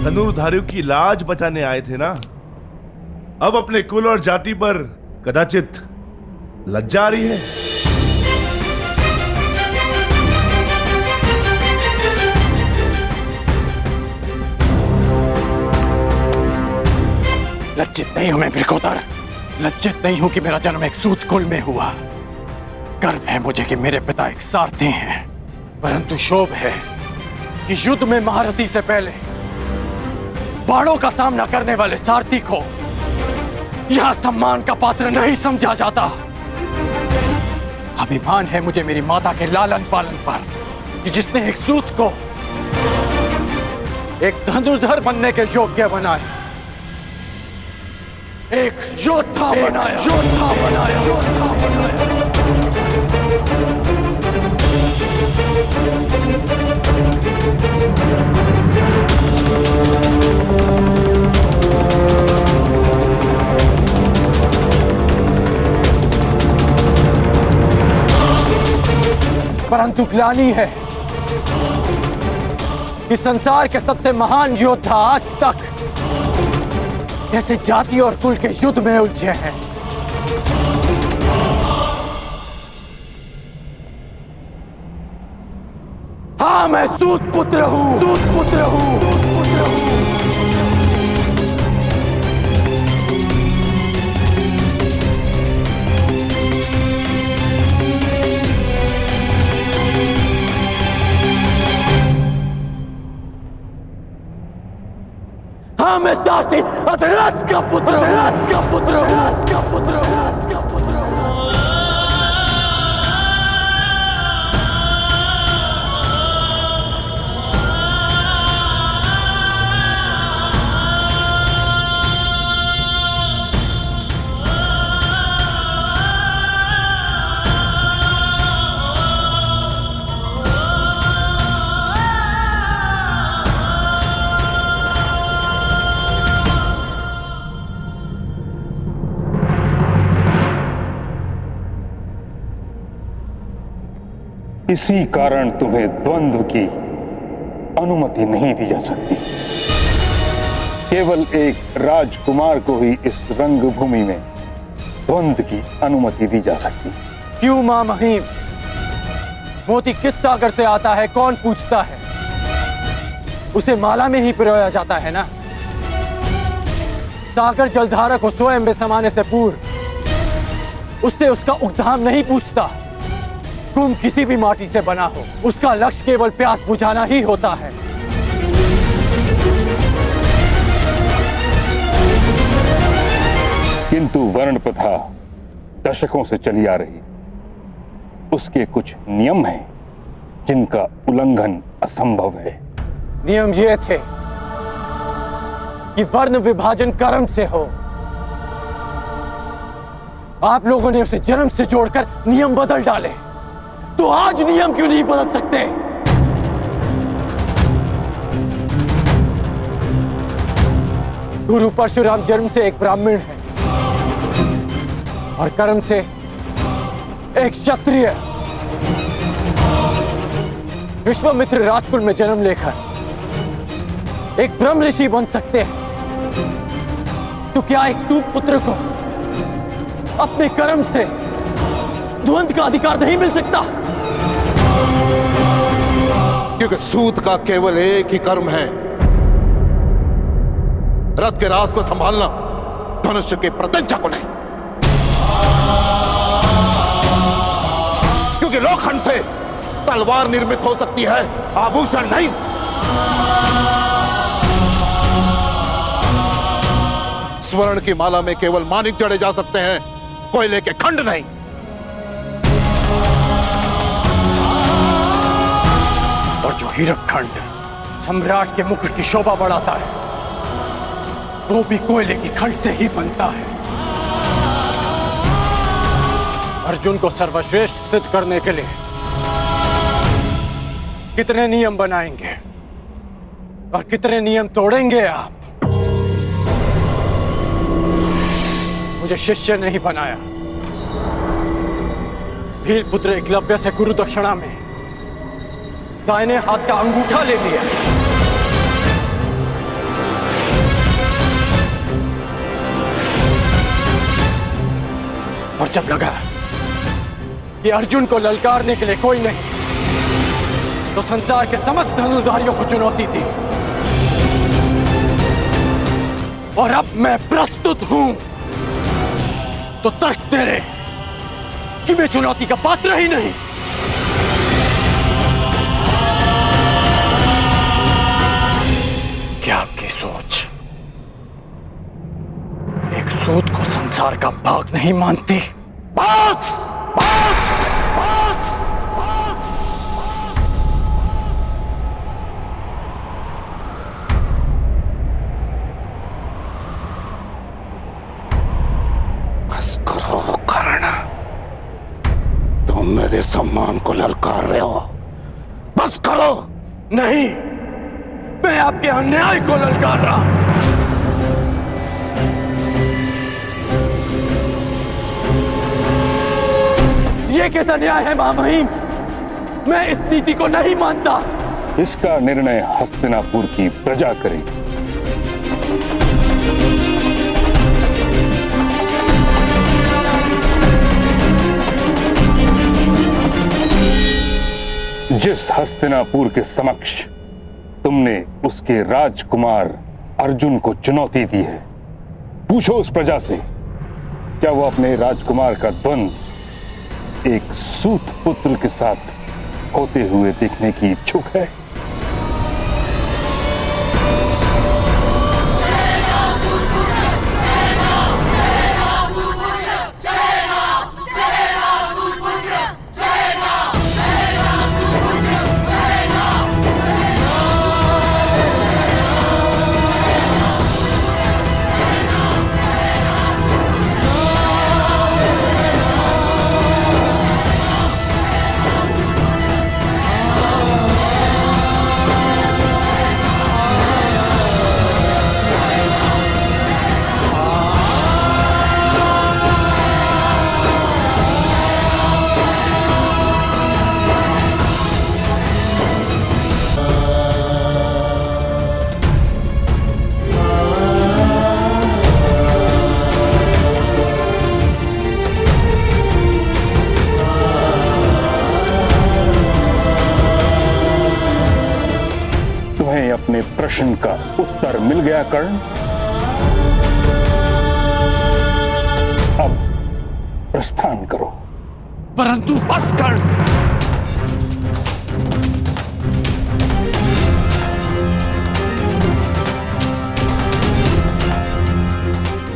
धनुर्धारियों की लाज बचाने आए थे ना? अब अपने कुल और जाति पर कदाचित लज्जा आ रही है। लज्जित नहीं हूं मैं वृकोदर। लज्जित नहीं हूं कि मेरा जन्म एक सूत कुल में हुआ। गर्व है मुझे कि मेरे पिता एक सारथी हैं, परंतु शोभ है कि युद्ध में महारथी से पहले बाणों का सामना करने वाले सारथी को यहां सम्मान का पात्र नहीं समझा जाता। अभिमान है मुझे मेरी माता के लालन पालन पर कि जिसने एक सूत को एक धनुर्धर बनने के योग्य बनाया, एक योद्धा बनाया, योद्धा बनाया, योद्धा बनाया। परंतु ग्लानि है कि संसार के सबसे महान योद्धा आज तक ऐसे जाति और कुल के युद्ध में उलझे हैं। हाँ, मैं सूत पुत्र हूं, सूत पुत्र हूं, सूत पुत्र हूं। हाँ, मैं सारथी अधिरथ का पुत्र हूं, अधिरथ का पुत्र हूं, अधिरथ का पुत्र हूं, अधिरथ का पुत्र हूं। इसी कारण तुम्हें द्वंद्व की अनुमति नहीं दी जा सकती। केवल एक राजकुमार को ही इस रंगभूमि में द्वंद्व की अनुमति दी जा सकती। क्यों मां महिम? मोती किस सागर से आता है कौन पूछता है? उसे माला में ही पिरोया जाता है ना। सागर जलधारा को स्वयं में समाने से पूर्व उससे उसका उद्धाम नहीं पूछता। कुंभ किसी भी माटी से बना हो, उसका लक्ष्य केवल प्यास बुझाना ही होता है। किंतु वर्ण प्रथा दशकों से चली आ रही, उसके कुछ नियम हैं जिनका उल्लंघन असंभव है। नियम ये थे कि वर्ण विभाजन कर्म से हो। आप लोगों ने उसे जन्म से जोड़कर नियम बदल डाले, तो आज नियम क्यों नहीं बदल सकते? गुरु परशुराम जन्म से एक ब्राह्मण है और कर्म से एक क्षत्रिय। विश्वामित्र राजकुल में जन्म लेकर एक ब्रह्म ऋषि बन सकते हैं, तो क्या एक सूत पुत्र को अपने कर्म से द्वंद्व का अधिकार नहीं मिल सकता? क्योंकि सूत का केवल एक ही कर्म है, रथ के राज को संभालना, धनुष्य के प्रत्यंचा को नहीं। क्योंकि लोखंड से तलवार निर्मित हो सकती है, आभूषण नहीं। स्वर्ण की माला में केवल मानिक जड़े जा सकते हैं, कोयले के खंड नहीं। और जो हीरक खंड सम्राट के मुकुट की शोभा बढ़ाता है, वो भी कोयले की खंड से ही बनता है। अर्जुन को सर्वश्रेष्ठ सिद्ध करने के लिए कितने नियम बनाएंगे और कितने नियम तोड़ेंगे आप? मुझे शिष्य नहीं बनाया, भील पुत्र एकलव्य से गुरु दक्षिणा में दाहिने हाथ का अंगूठा ले लिया। और जब लगा कि अर्जुन को ललकारने के लिए कोई नहीं, तो संसार के समस्त धनुर्धारियों को चुनौती दी। और अब मैं प्रस्तुत हूं, तो तर्क तेरे कि मैं चुनौती का पात्र ही नहीं। क्या आपकी सोच एक सूत को संसार का भाग नहीं मानती? बस! बस! बस! बस करो कर्ण, तुम मेरे सम्मान को ललकार रहे हो। बस करो। नहीं, मैं आपके अन्याय को ललकार रहा हूं। ये कैसा न्याय है महामहिम? मैं इस नीति को नहीं मानता। इसका निर्णय हस्तिनापुर की प्रजा करेगी। जिस हस्तिनापुर के समक्ष तुमने उसके राजकुमार अर्जुन को चुनौती दी है, पूछो उस प्रजा से, क्या वो अपने राजकुमार का द्वंद्व एक सूत पुत्र के साथ होते हुए देखने की इच्छुक है? अपने प्रश्न का उत्तर मिल गया कर्ण? अब प्रस्थान करो। परंतु बस कर्ण,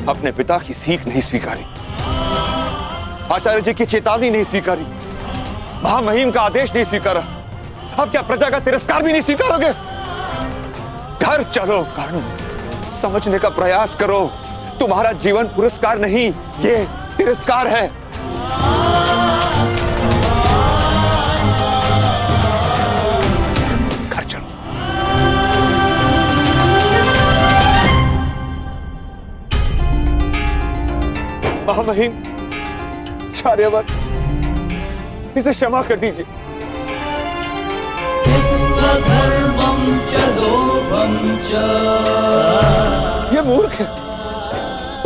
अपने पिता की सीख नहीं स्वीकारी, आचार्य जी की चेतावनी नहीं स्वीकारी, महामहिम का आदेश नहीं स्वीकारा, अब क्या प्रजा का तिरस्कार भी नहीं स्वीकारोगे? घर चलो कर्ण, समझने का प्रयास करो। तुम्हारा जीवन पुरस्कार नहीं, ये तिरस्कार है। घर चलो। महामहिम, आचार्यवर, इसे क्षमा कर दीजिए। ये मूर्ख है,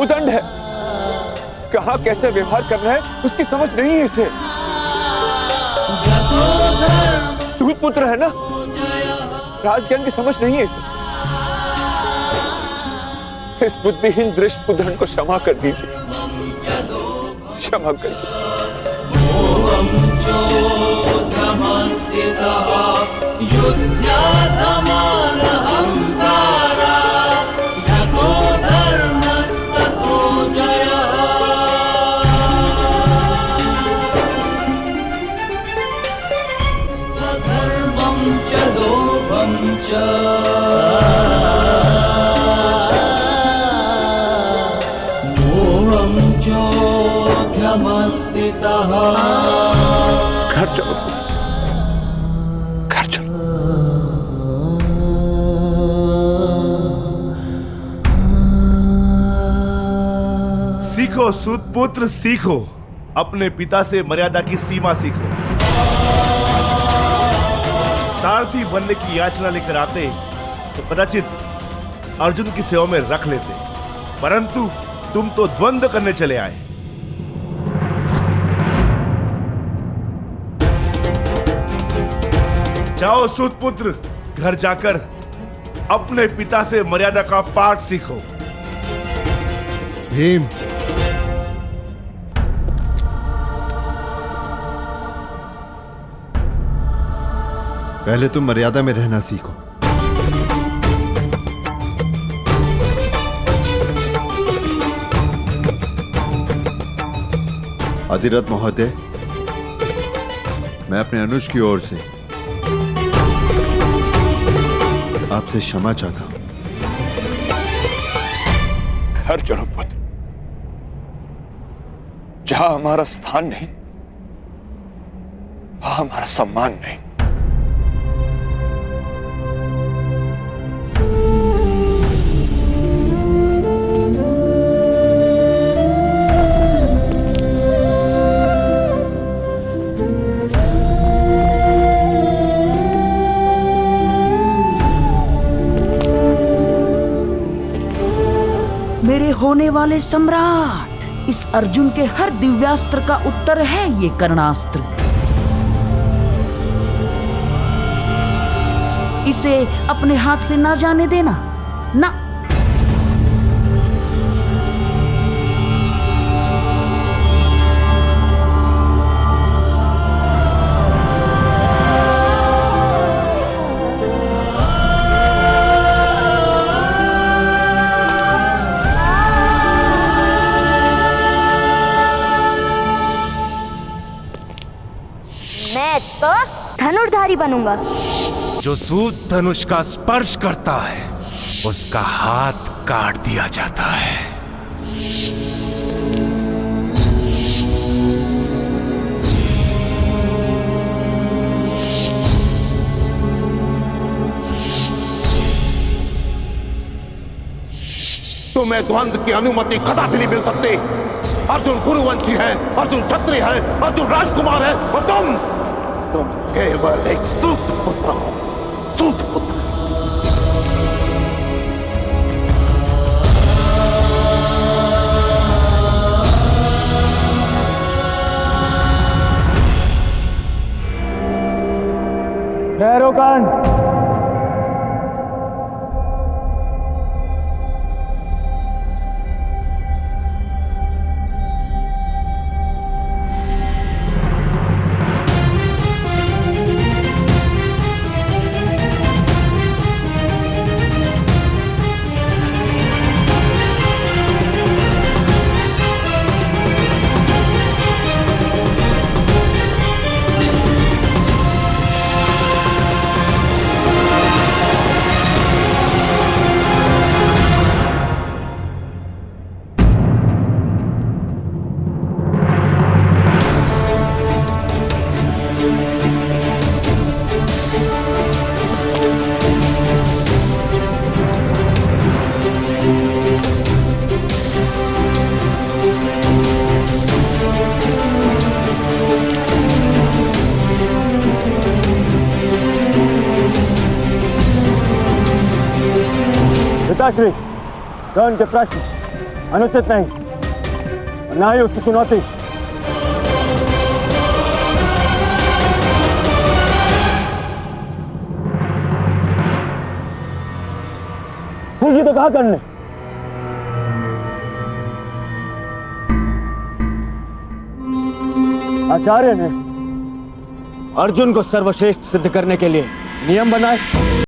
उदंड है, कहां कैसे व्यवहार करना है उसकी समझ नहीं है इसे। दूत पुत्र है ना, राजज्ञान की समझ नहीं है इसे। इस बुद्धिहीन दृष्ट उदंड को क्षमा कर दीजिए, क्षमा कर दीजिए। घर चलो, घर चलो। सीखो सूत पुत्र, सीखो, अपने पिता से मर्यादा की सीमा सीखो। सारथी बनने की याचना लेकर आते तो कदाचित अर्जुन की सेवा में रख लेते, परंतु तुम तो द्वंद्व करने चले आए। जाओ सूत पुत्र, घर जाकर अपने पिता से मर्यादा का पाठ सीखो। भीम, पहले तुम मर्यादा में रहना सीखो। अधिरथ महोदय, मैं अपने अनुज की ओर से आपसे क्षमा चाहता हूं। घर चलो पुत्र, जहां हमारा स्थान नहीं, वहां हमारा सम्मान नहीं। मेरे होने वाले सम्राट, इस अर्जुन के हर दिव्यास्त्र का उत्तर है ये कर्णास्त्र। इसे अपने हाथ से ना जाने देना, ना। मैं तो धनुर्धारी बनूंगा। जो सूत धनुष का स्पर्श करता है उसका हाथ काट दिया जाता है। तुम्हें द्वंद्व की अनुमति कदापि नहीं मिल सकती। अर्जुन कुरुवंशी है, अर्जुन क्षत्रिय है, अर्जुन राजकुमार है, और तुम केवल एक सूत पुत्र हो, सूत पुत्र। ठहरो कर्ण। पिताश्री, कर्ण के प्रश्न अनुचित नहीं और ना ही उसकी चुनौती। ये तो कहा कर्ण ने। आचार्य ने अर्जुन को सर्वश्रेष्ठ सिद्ध करने के लिए नियम बनाए।